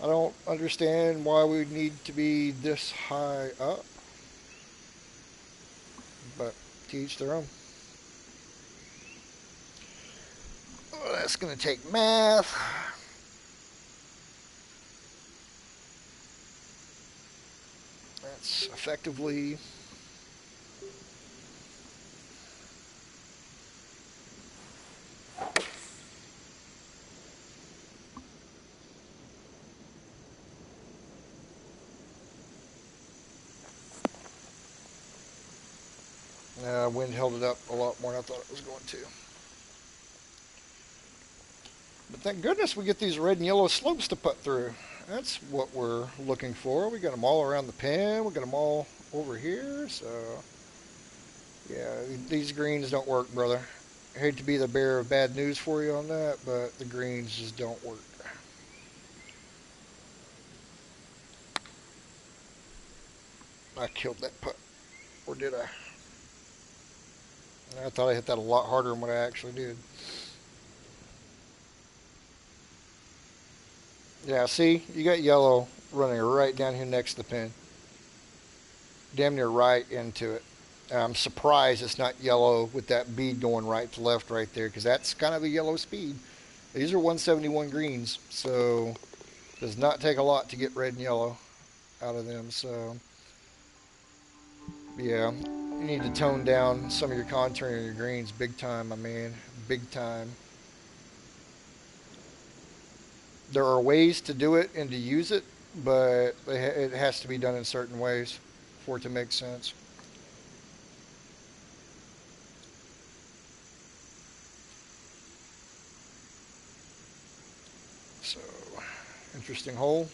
I don't understand why we need to be this high up, but to each their own. Oh, that's going to take math. That's effectively wind held it up a lot more than I thought it was going to. But thank goodness we get these red and yellow slopes to put through. That's what we're looking for. We got them all around the pen. We got them all over here. So, yeah, these greens don't work, brother. I hate to be the bearer of bad news for you on that, but the greens just don't work. I killed that putt. Or did I? I thought I hit that a lot harder than what I actually did. Yeah, see? You got yellow running right down here next to the pin. Damn near right into it. I'm surprised it's not yellow with that bead going right to left right there, because that's kind of a yellow speed. These are 171 greens, so it does not take a lot to get red and yellow out of them. So, yeah, you need to tone down some of your contouring in your greens big time, my man. Big time. There are ways to do it and to use it, but it has to be done in certain ways for it to make sense. So, interesting hole.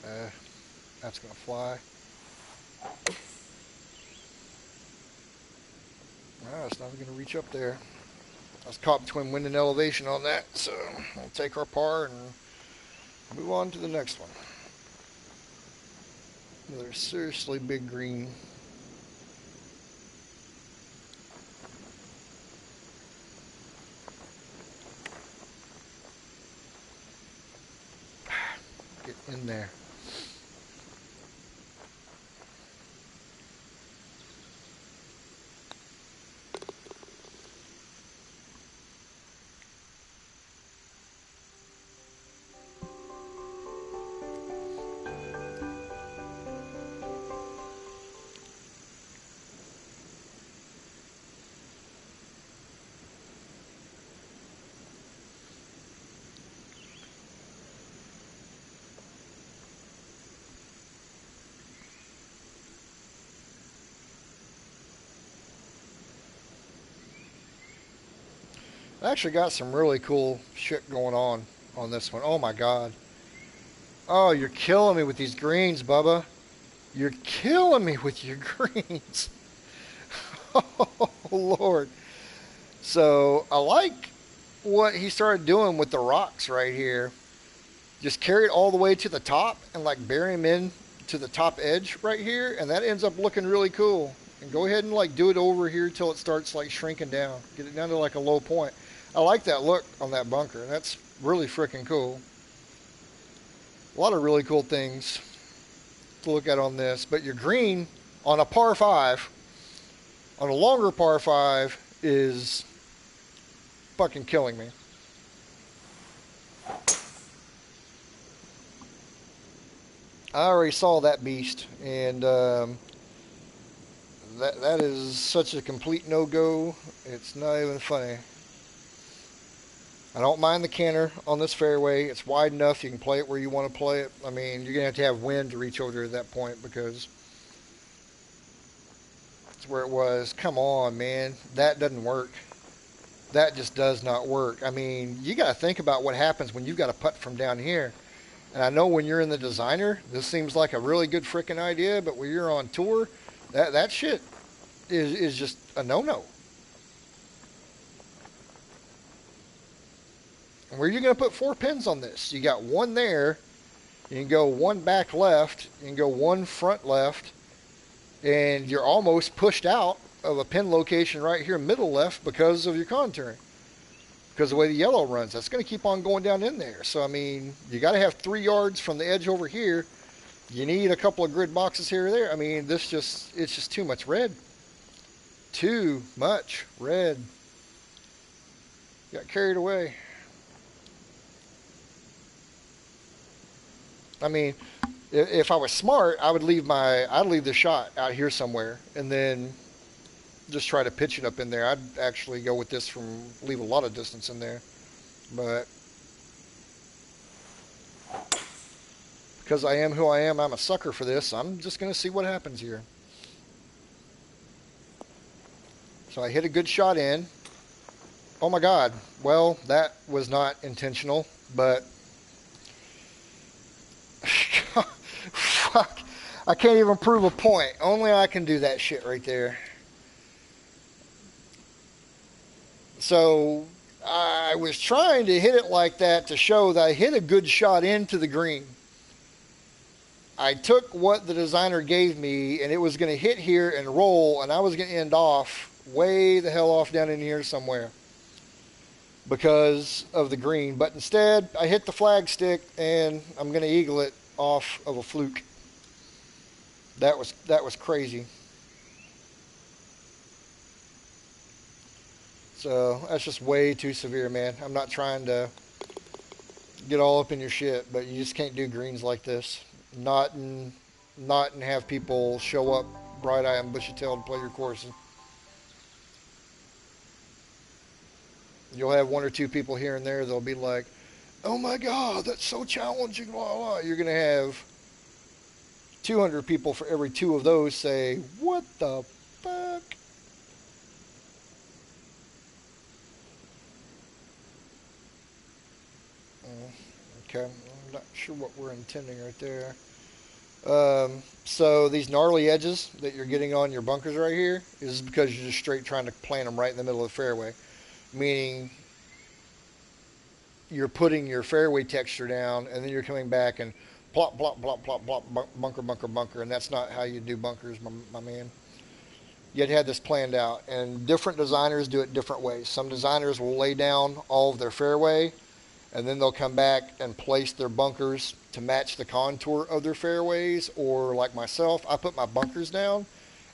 Uh, that's going to fly. It's not going to reach up there. I was caught between wind and elevation on that, so we'll take our par and move on to the next one. Another seriously big green. Get in there. I actually got some really cool shit going on this one. Oh my god. Oh, you're killing me with these greens, Bubba. You're killing me with your greens. Oh, Lord. So I like what he started doing with the rocks right here. Just carry it all the way to the top and like bury them in to the top edge right here, and that ends up looking really cool. And go ahead and like do it over here till it starts like shrinking down. Get it down to like a low point. I like that look on that bunker. That's really freaking cool. A lot of really cool things to look at on this. But your green on a par 5, on a longer par 5, is fucking killing me. I already saw that beast, and that is such a complete no-go. It's not even funny. I don't mind the canter on this fairway. It's wide enough. You can play it where you want to play it. I mean, you're going to have wind to reach over there at that point because it's where it was. Come on, man. That doesn't work. That just does not work. I mean, you got to think about what happens when you've got to putt from down here. And I know when you're in the designer, this seems like a really good freaking idea, but when you're on tour, that shit is just a no-no. And where are you going to put 4 pins on this? You got one there. You can go one back left. You can go one front left. And you're almost pushed out of a pin location right here middle left because of your contouring. Because of the way the yellow runs, that's going to keep on going down in there. So, I mean, you got to have 3 yards from the edge over here. You need a couple of grid boxes here or there. I mean, it's just too much red. Too much red. Got carried away. I mean, if I was smart, I'd leave the shot out here somewhere, and then just try to pitch it up in there. I'd actually go with this leave a lot of distance in there, but because I am who I am, I'm a sucker for this. I'm just going to see what happens here. So I hit a good shot in. Oh my God. Well, that was not intentional, but fuck. I can't even prove a point. Only I can do that shit right there. So I was trying to hit it like that to show that I hit a good shot into the green. I took what the designer gave me, and it was going to hit here and roll, and I was going to end off way the hell off down in here somewhere because of the green. But instead, I hit the flag stick, and I'm going to eagle it off of a fluke. That was crazy. So that's just way too severe, man. I'm not trying to get all up in your shit, but you just can't do greens like this. Not and have people show up bright-eyed and bushy-tailed to play your courses. You'll have 1 or 2 people here and there. They'll be like, "Oh my God, that's so challenging." Blah blah. You're gonna have 200 people for every 2 of those say, "What the fuck?" Okay, I'm not sure what we're intending right there. So these gnarly edges that you're getting on your bunkers right here is because you're just straight trying to plant them right in the middle of the fairway, meaning you're putting your fairway texture down and then you're coming back and plop, plop, plop, plop, plop, bunker, bunker, bunker, and that's not how you do bunkers, my man. You had this planned out, and different designers do it different ways. Some designers will lay down all of their fairway, and then they'll come back and place their bunkers to match the contour of their fairways. Or like myself, I put my bunkers down,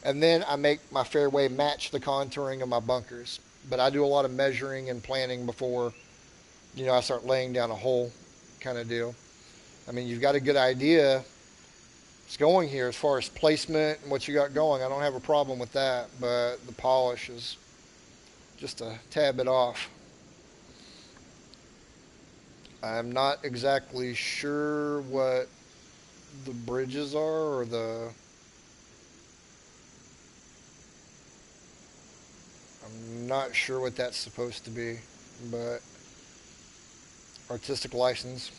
and then I make my fairway match the contouring of my bunkers. But I do a lot of measuring and planning before, I start laying down a hole kind of deal. I mean, you've got a good idea it's going here as far as placement and what you got going. I don't have a problem with that, but the polish is just a tad bit off. I'm not exactly sure what the bridges are or I'm not sure what that's supposed to be, but artistic license,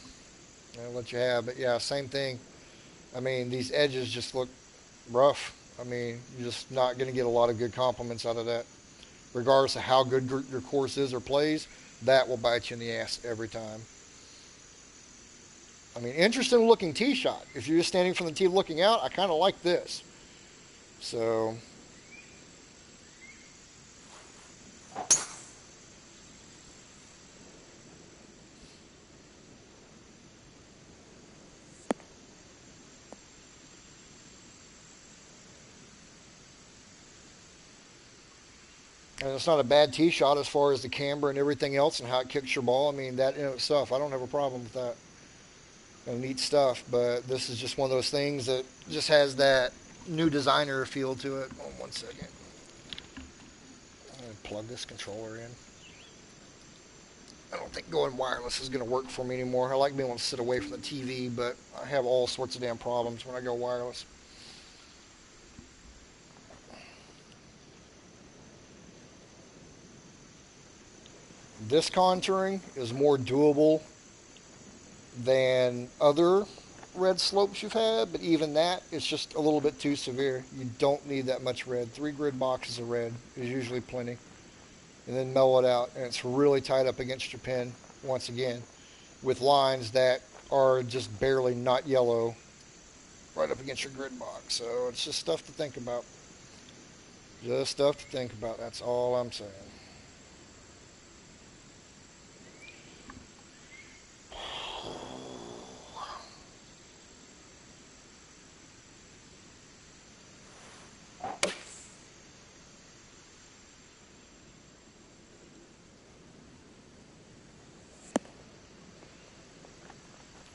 I'll let you have. But yeah, same thing. I mean, these edges just look rough. I mean, you're just not going to get a lot of good compliments out of that. Regardless of how good your course is or plays, that will bite you in the ass every time. I mean, interesting looking tee shot. If you're just standing from the tee looking out, I kind of like this. So, and it's not a bad tee shot as far as the camber and everything else and how it kicks your ball. I mean, that in itself, I don't have a problem with that. Neat stuff, but this is just one of those things that just has that new designer feel to it. Oh, 1 second. I'm going to plug this controller in. I don't think going wireless is going to work for me anymore. I like being able to sit away from the TV, but I have all sorts of damn problems when I go wireless. This contouring is more doable than other red slopes you've had, but even that, it's just a little bit too severe. You don't need that much red. 3 grid boxes of red is usually plenty. And then mellow it out, and it's really tied up against your pen once again with lines that are just barely not yellow right up against your grid box. So it's just stuff to think about. Just stuff to think about. That's all I'm saying.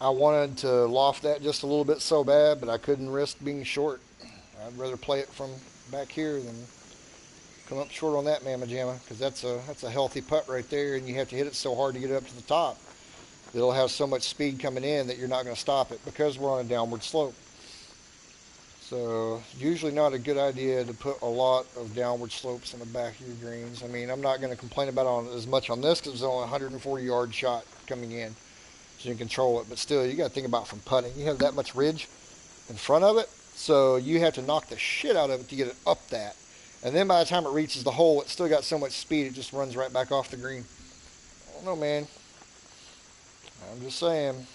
I wanted to loft that just a little bit so bad, but I couldn't risk being short. I'd rather play it from back here than come up short on that mamma jamma, because that's a healthy putt right there, and you have to hit it so hard to get it up to the top. It'll have so much speed coming in that you're not going to stop it because we're on a downward slope. So usually not a good idea to put a lot of downward slopes in the back of your greens. I mean, I'm not going to complain about it as much on this because it's only a 140-yard shot coming in, so you can control it. But still, you got to think about from putting. You have that much ridge in front of it, so you have to knock the shit out of it to get it up that. And then by the time it reaches the hole, it's still got so much speed it just runs right back off the green. I don't know, man. I'm just saying.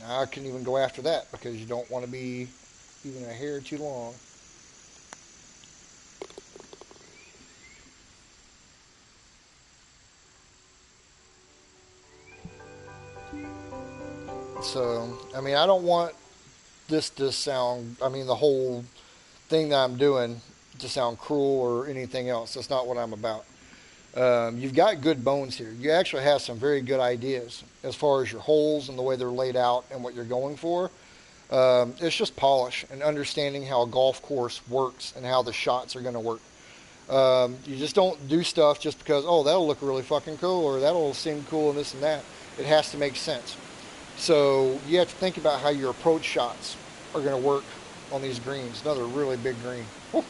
I couldn't even go after that because you don't want to be even a hair too long. So, I mean, I don't want this to sound, I mean, the whole thing that I'm doing to sound cruel or anything else. That's not what I'm about. You've got good bones here. You actually have some very good ideas as far as your holes and the way they're laid out and what you're going for. It's just polish and understanding how a golf course works and how the shots are going to work. You just don't do stuff just because, oh, that'll look really fucking cool or that'll seem cool and this and that. It has to make sense. So you have to think about how your approach shots are going to work on these greens. Another really big green. Woo.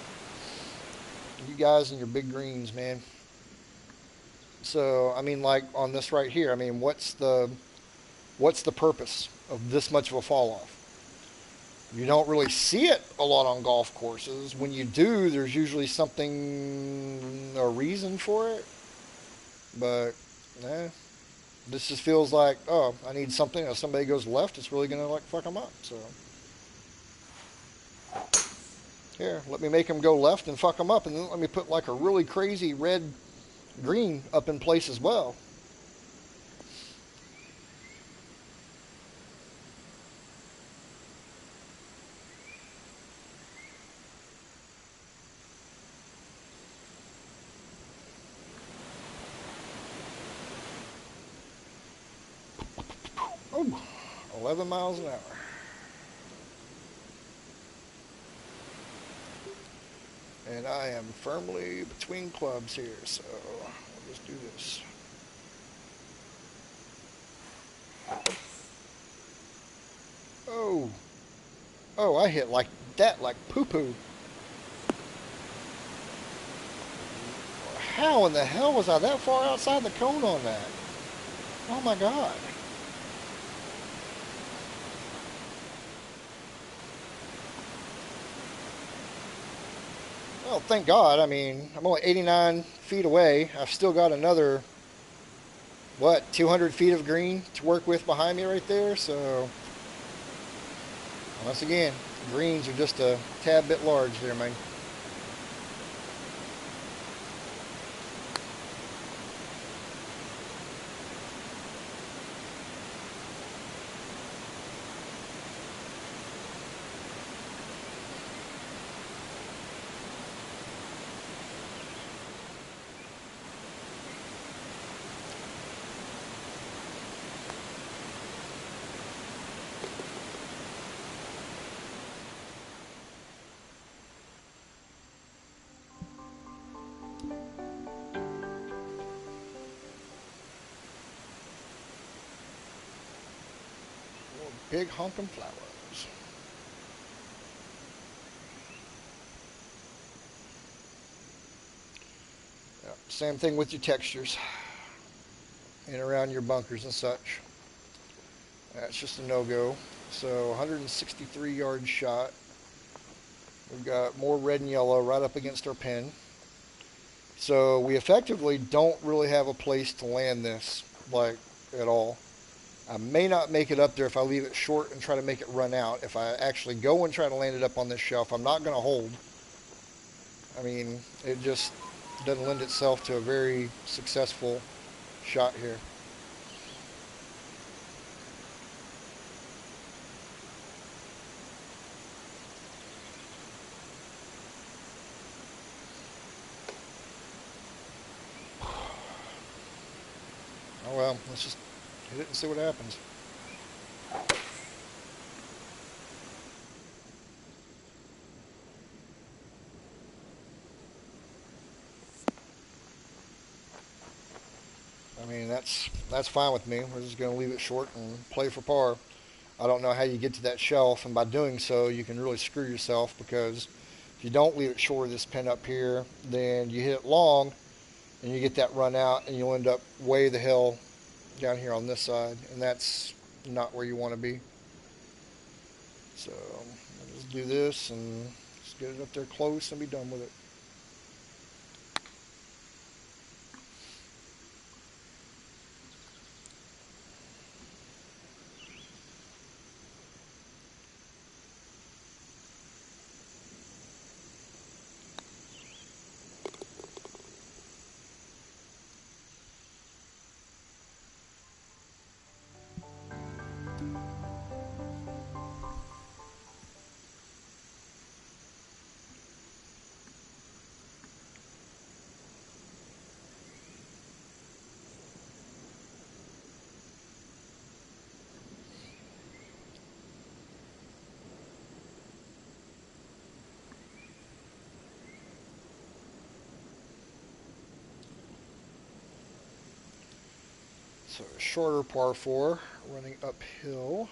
You guys and your big greens, man. So I mean, like on this right here, I mean, what's the purpose of this much of a fall off? You don't really see it a lot on golf courses. When you do, there's usually something, a reason for it. But, this just feels like, oh, I need something. If somebody goes left, it's really going to like fuck them up. So, here, let me make them go left and fuck them up. And then let me put like a really crazy red green up in place as well. Oh, 11 miles an hour. And I am firmly between clubs here, so I'll just do this. Oh, oh, I hit like that, like poo poo. How in the hell was I that far outside the cone on that? Oh my god. Well, thank God. I mean, I'm only 89 feet away. I've still got another, what, 200 feet of green to work with behind me right there. So, once again, greens are just a tad bit large there, man. Big honkin' flowers. Same thing with your textures and around your bunkers and such. That's just a no-go. So 163 yard shot. We've got more red and yellow right up against our pin. So we effectively don't really have a place to land this, like, at all. I may not make it up there if I leave it short and try to make it run out. If I actually go and try to land it up on this shelf, I'm not going to hold. I mean, it just doesn't lend itself to a very successful shot here. Oh well, let's just hit it and see what happens. I mean, that's fine with me. We're just going to leave it short and play for par. I don't know how you get to that shelf, and by doing so, you can really screw yourself because if you don't leave it short of this pin up here, then you hit it long and you get that run out, and you'll end up way the hell down here on this side, and that's not where you want to be. So I'll just do this and just get it up there close and be done with it. So a shorter par 4 running uphill.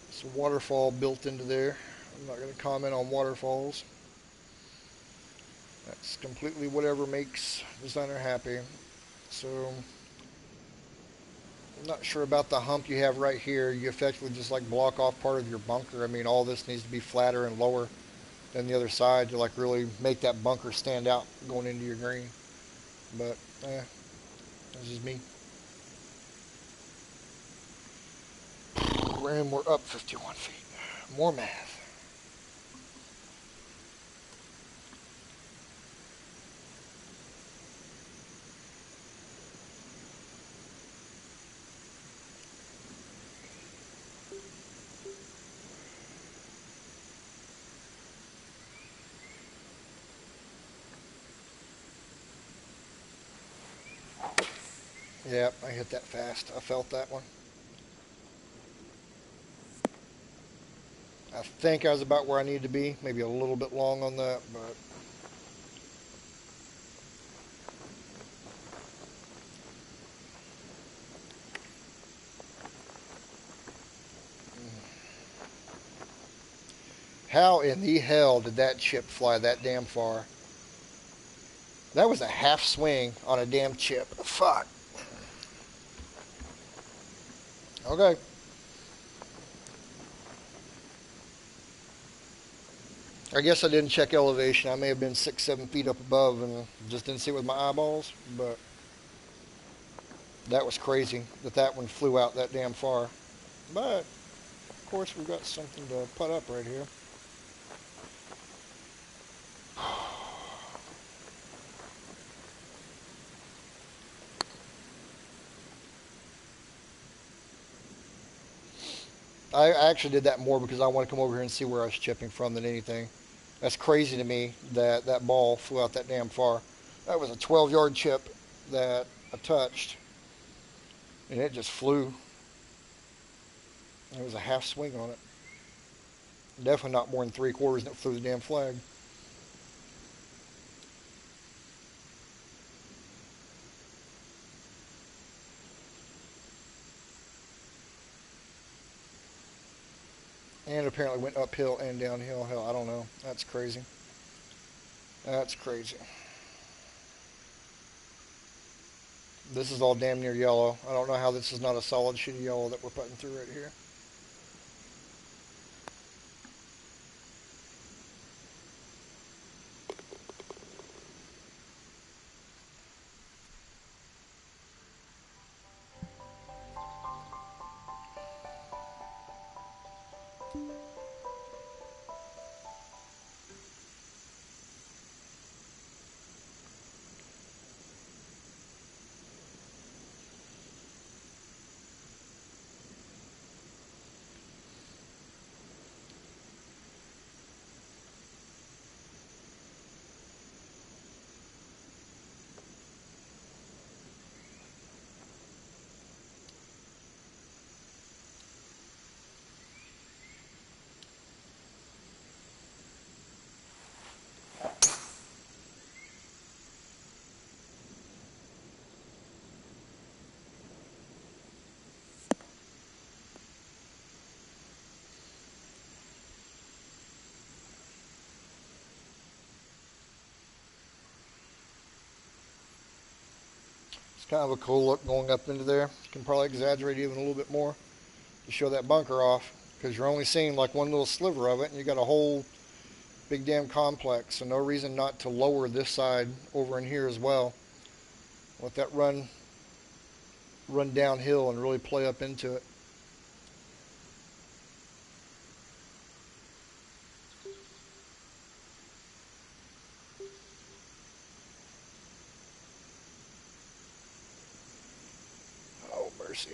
It's a waterfall built into there. I'm not going to comment on waterfalls. That's completely whatever makes designer happy. So I'm not sure about the hump you have right here. You effectively just like block off part of your bunker. I mean, all this needs to be flatter and lower than the other side to like really make that bunker stand out going into your green. But this is me. And we're up 51 feet. More math. Yep, I hit that fast. I felt that one. I think I was about where I needed to be. Maybe a little bit long on that, but how in the hell did that chip fly that damn far? That was a half swing on a damn chip. Fuck. Okay. I guess I didn't check elevation. I may have been 6, 7 feet up above and just didn't see it with my eyeballs. But that was crazy that that one flew out that damn far. But of course, we've got something to put up right here. I actually did that more because I want to come over here and see where I was chipping from than anything. That's crazy to me that that ball flew out that damn far. That was a 12-yard chip that I touched, and it just flew. It was a half swing on it. Definitely not more than 3/4, and it flew the damn flag. And apparently went uphill and downhill. Hell, I don't know. That's crazy. That's crazy. This is all damn near yellow. I don't know how this is not a solid shitty yellow that we're putting through right here. It's kind of a cool look going up into there. You can probably exaggerate even a little bit more to show that bunker off, because you're only seeing like one little sliver of it, and you got a whole big damn complex. So no reason not to lower this side over in here as well. Let that run downhill and really play up into it. Oh, mercy.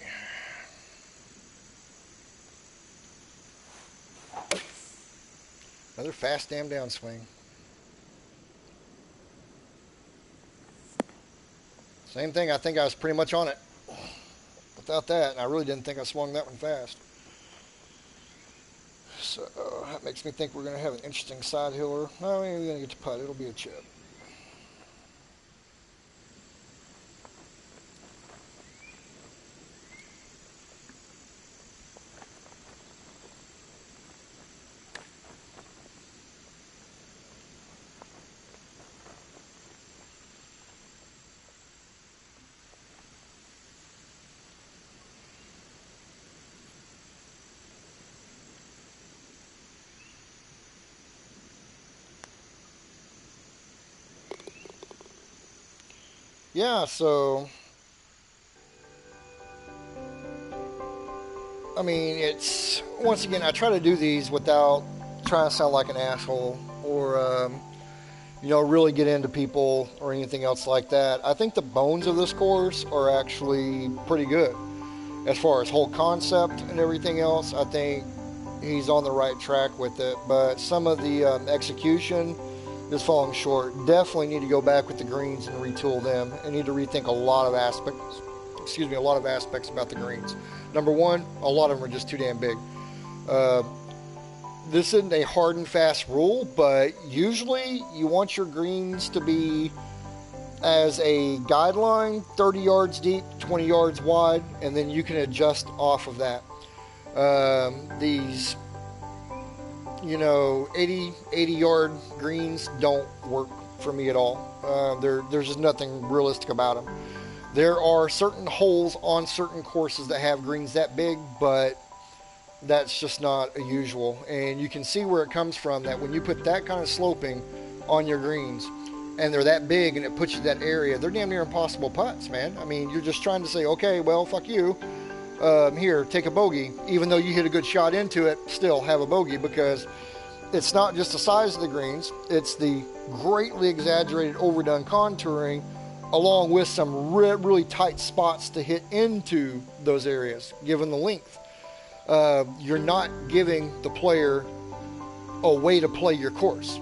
Another fast damn downswing. Same thing, I think I was pretty much on it without that, and I really didn't think I swung that one fast. So that makes me think we're going to have an interesting side hiller. Oh, we're going to get to putt. It'll be a chip. Yeah, so I mean, it's once again, I try to do these without trying to sound like an asshole or really get into people or anything else like that. I think the bones of this course are actually pretty good as far as whole concept and everything else. I think he's on the right track with it, but some of the execution is falling short. Definitely need to go back with the greens and retool them, and need to rethink a lot of aspects. A lot of aspects about the greens. Number one, a lot of them are just too damn big. This isn't a hard and fast rule, but usually you want your greens to be, as a guideline, 30 yards deep, 20 yards wide, and then you can adjust off of that. These 80 yard greens don't work for me at all. There's just nothing realistic about them. There are certain holes on certain courses that have greens that big, but that's just not a usual. And you can see where it comes from, that when you put that kind of sloping on your greens and they're that big and it puts you that area, they're damn near impossible putts, man. I mean, you're just trying to say, okay, well, fuck you. Here, take a bogey. Even though you hit a good shot into it, still have a bogey, because it's not just the size of the greens, it's the greatly exaggerated, overdone contouring, along with some really tight spots to hit into those areas, given the length. You're not giving the player a way to play your course.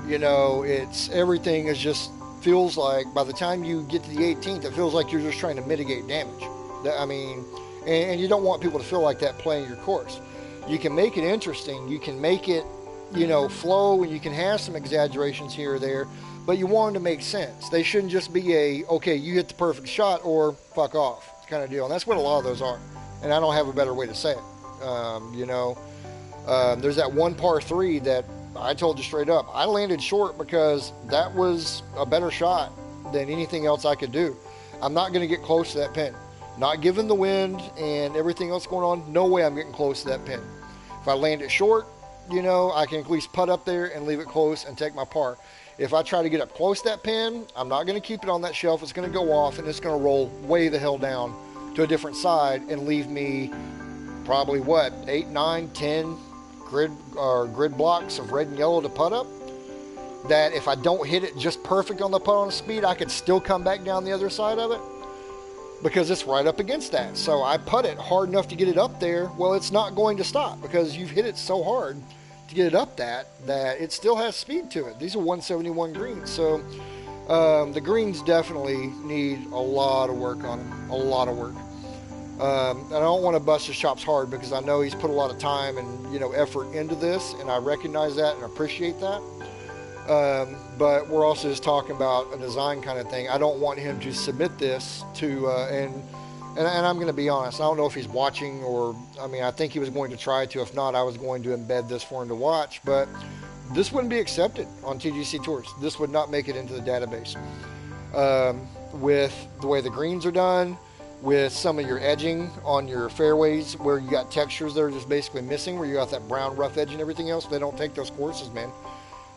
It's everything is just feels like, by the time you get to the 18th, it feels like you're just trying to mitigate damage. And you don't want people to feel like that playing your course. You can make it interesting. You can make it, flow, and you can have some exaggerations here or there, but you want them to make sense. They shouldn't just be okay, you hit the perfect shot or fuck off kind of deal. And that's what a lot of those are. And I don't have a better way to say it. There's that one par 3 that I told you straight up, I landed short because that was a better shot than anything else I could do. I'm not going to get close to that pin. Not given the wind and everything else going on, no way I'm getting close to that pin. If I land it short, I can at least putt up there and leave it close and take my par. If I try to get up close to that pin, I'm not going to keep it on that shelf. It's going to go off and it's going to roll way the hell down to a different side and leave me probably 8, 9, 10 grid blocks of red and yellow to putt up. That if I don't hit it just perfect on the putt on the speed, I could still come back down the other side of it because it's right up against that. So I putt it hard enough to get it up there. Well, it's not going to stop because you've hit it so hard to get it up that it still has speed to it. These are 171 greens. So the greens definitely need a lot of work on them, a lot of work. I don't want to bust his chops hard because I know he's put a lot of time and effort into this, and I recognize that and appreciate that. But we're also just talking about a design kind of thing. I don't want him to submit this to and I'm going to be honest. I don't know if he's watching or I think he was going to try to. If not, I was going to embed this for him to watch. But this wouldn't be accepted on TGC Tours. This would not make it into the database. With the way the greens are done, with some of your edging on your fairways where you got textures that are just basically missing, where you got that brown rough edge and everything else, they don't take those courses, man.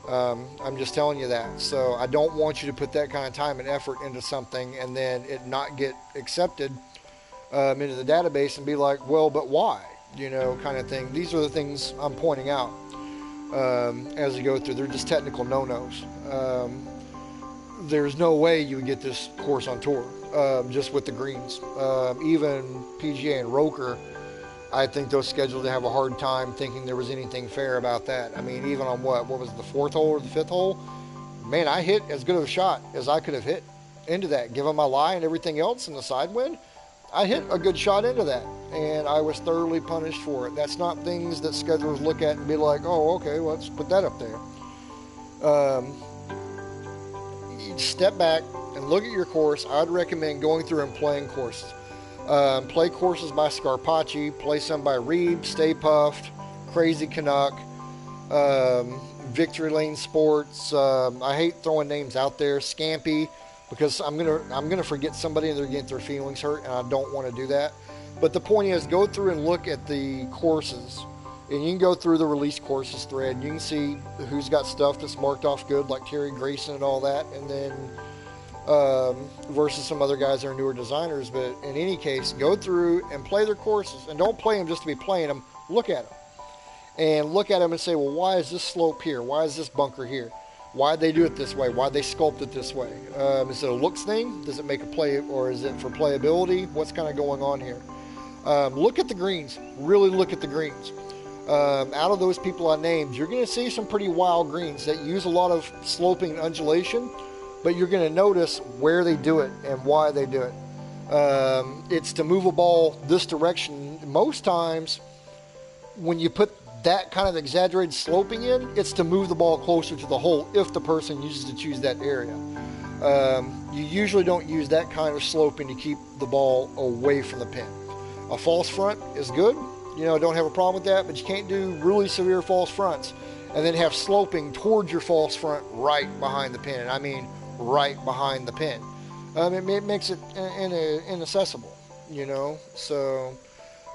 I'm just telling you that. So I don't want you to put that kind of time and effort into something and then it not get accepted into the database and be like, well, but why? Kind of thing. These are the things I'm pointing out as you go through. They're just technical no-nos. There's no way you would get this course on tour just with the greens. Even PGA and Roker, I think those scheduled to have a hard time thinking there was anything fair about that. Even on what was it, the 4th hole or the 5th hole? Man, I hit as good of a shot as I could have hit into that. Given my lie and everything else and the side wind, I hit a good shot into that, and I was thoroughly punished for it. That's not things that schedulers look at and be like, oh, okay, well, let's put that up there. You step back and look at your course. I'd recommend going through and playing courses. Play courses by Scarpacci, play some by Reeb, Stay Puffed, Crazy Canuck, Victory Lane Sports. I hate throwing names out there. Scampy, because I'm gonna forget somebody and they're getting their feelings hurt, and I don't want to do that. But the point is, go through and look at the courses, and you can go through the release courses thread. And you can see who's got stuff that's marked off good, like Terry Grayson and all that, and then versus some other guys that are newer designers. But in any case, go through and play their courses, and don't play them just to be playing them. Look at them and say, well, why is this slope here? Why is this bunker here? Why'd they do it this way? Why'd they sculpt it this way? Is it a looks thing? Does it make a play, or is it for playability? What's kind of going on here? Look at the greens. Really look at the greens. Out of those people I named, you're going to see some pretty wild greens that use a lot of sloping and undulation, but you're going to notice where they do it and why they do it. It's to move a ball this direction. Most times, when you put that kind of exaggerated sloping in, it's to move the ball closer to the hole if the person uses to choose that area. You usually don't use that kind of sloping to keep the ball away from the pin. A false front is good. Don't have a problem with that, but you can't do really severe false fronts and then have sloping towards your false front right behind the pin. I mean, right behind the pin. It makes it inaccessible, So,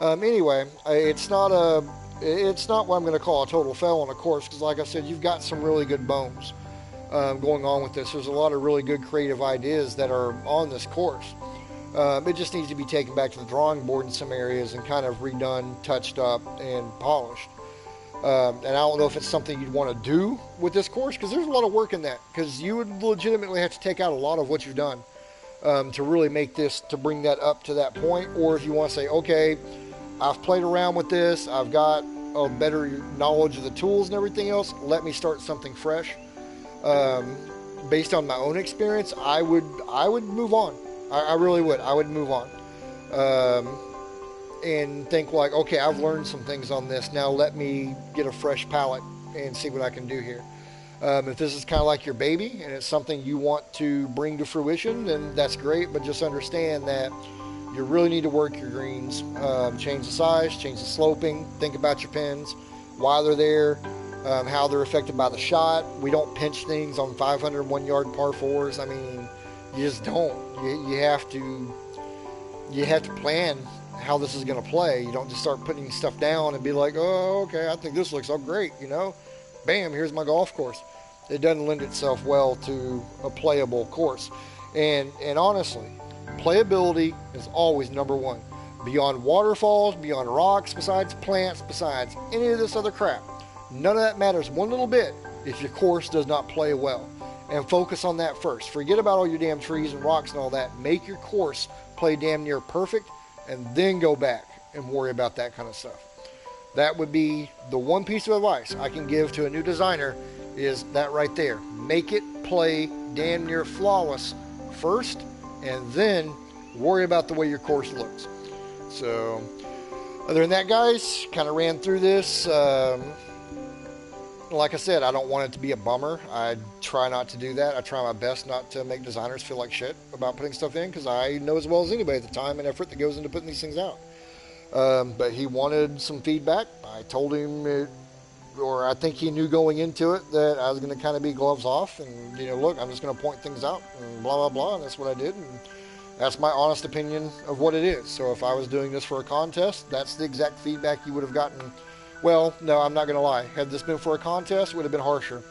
anyway, it's not what I'm going to call a total fail on a course, because like I said, you've got some really good bones going on with this. There's a lot of really good creative ideas that are on this course. It just needs to be taken back to the drawing board in some areas and kind of redone, touched up, and polished. And I don't know if it's something you'd want to do with this course, because there's a lot of work in that, because you would legitimately have to take out a lot of what you've done to really make this, to bring that up to that point. Or if you want to say, okay, I've played around with this, I've got a better knowledge of the tools and everything else, let me start something fresh. Based on my own experience, I would move on. I really would. I would move on. And think like, okay, I've learned some things on this. Now let me get a fresh palette and see what I can do here. If this is kind of like your baby and it's something you want to bring to fruition, then that's great. But just understand that you really need to work your greens, change the size, change the sloping, think about your pins, why they're there, how they're affected by the shot. We don't pinch things on 501 yard par fours. I mean, you just don't. You have to plan how this is going to play. You don't just start putting stuff down and be like, oh, okay, I think this looks so great, Bam, here's my golf course. It doesn't lend itself well to a playable course. And honestly, playability is always number one. Beyond waterfalls, beyond rocks, besides plants, besides any of this other crap. None of that matters one little bit if your course does not play well. And focus on that first. Forget about all your damn trees and rocks and all that. Make your course play damn near perfect, and then go back and worry about that kind of stuff. That would be the one piece of advice I can give to a new designer, is that right there. Make it play damn near flawless first, and then worry about the way your course looks. So, other than that, guys, kind of ran through this. Like I said, I don't want it to be a bummer. I try not to do that. I try my best not to make designers feel like shit about putting stuff in, because I know as well as anybody the time and effort that goes into putting these things out. But he wanted some feedback. I told him, or I think he knew going into it, that I was going to kind of be gloves off and, look, I'm just going to point things out and blah, blah, blah. And that's what I did. And that's my honest opinion of what it is. So if I was doing this for a contest, that's the exact feedback you would have gotten. Well, no, I'm not going to lie. Had this been for a contest, it would have been harsher.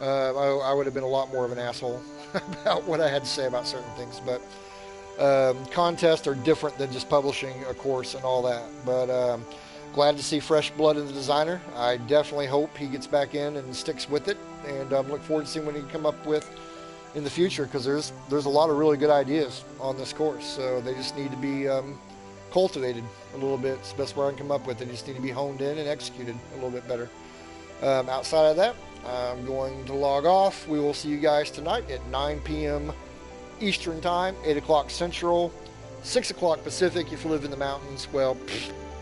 I would have been a lot more of an asshole about what I had to say about certain things. But contests are different than just publishing a course and all that. But glad to see fresh blood in the designer. I definitely hope he gets back in and sticks with it. And look forward to seeing what he can come up with in the future, because there's a lot of really good ideas on this course. So they just need to be cultivated a little bit. It's the best way I can come up with. They just need to be honed in and executed a little bit better. Outside of that, I'm going to log off. We will see you guys tonight at 9 p.m. Eastern Time, 8 o'clock Central, 6 o'clock Pacific if you live in the mountains. Well,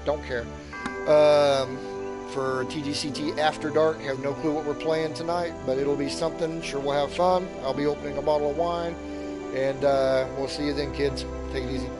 don't care. For TGCT After Dark, I have no clue what we're playing tonight, but it'll be something. Sure, we'll have fun. I'll be opening a bottle of wine, and we'll see you then, kids. Take it easy.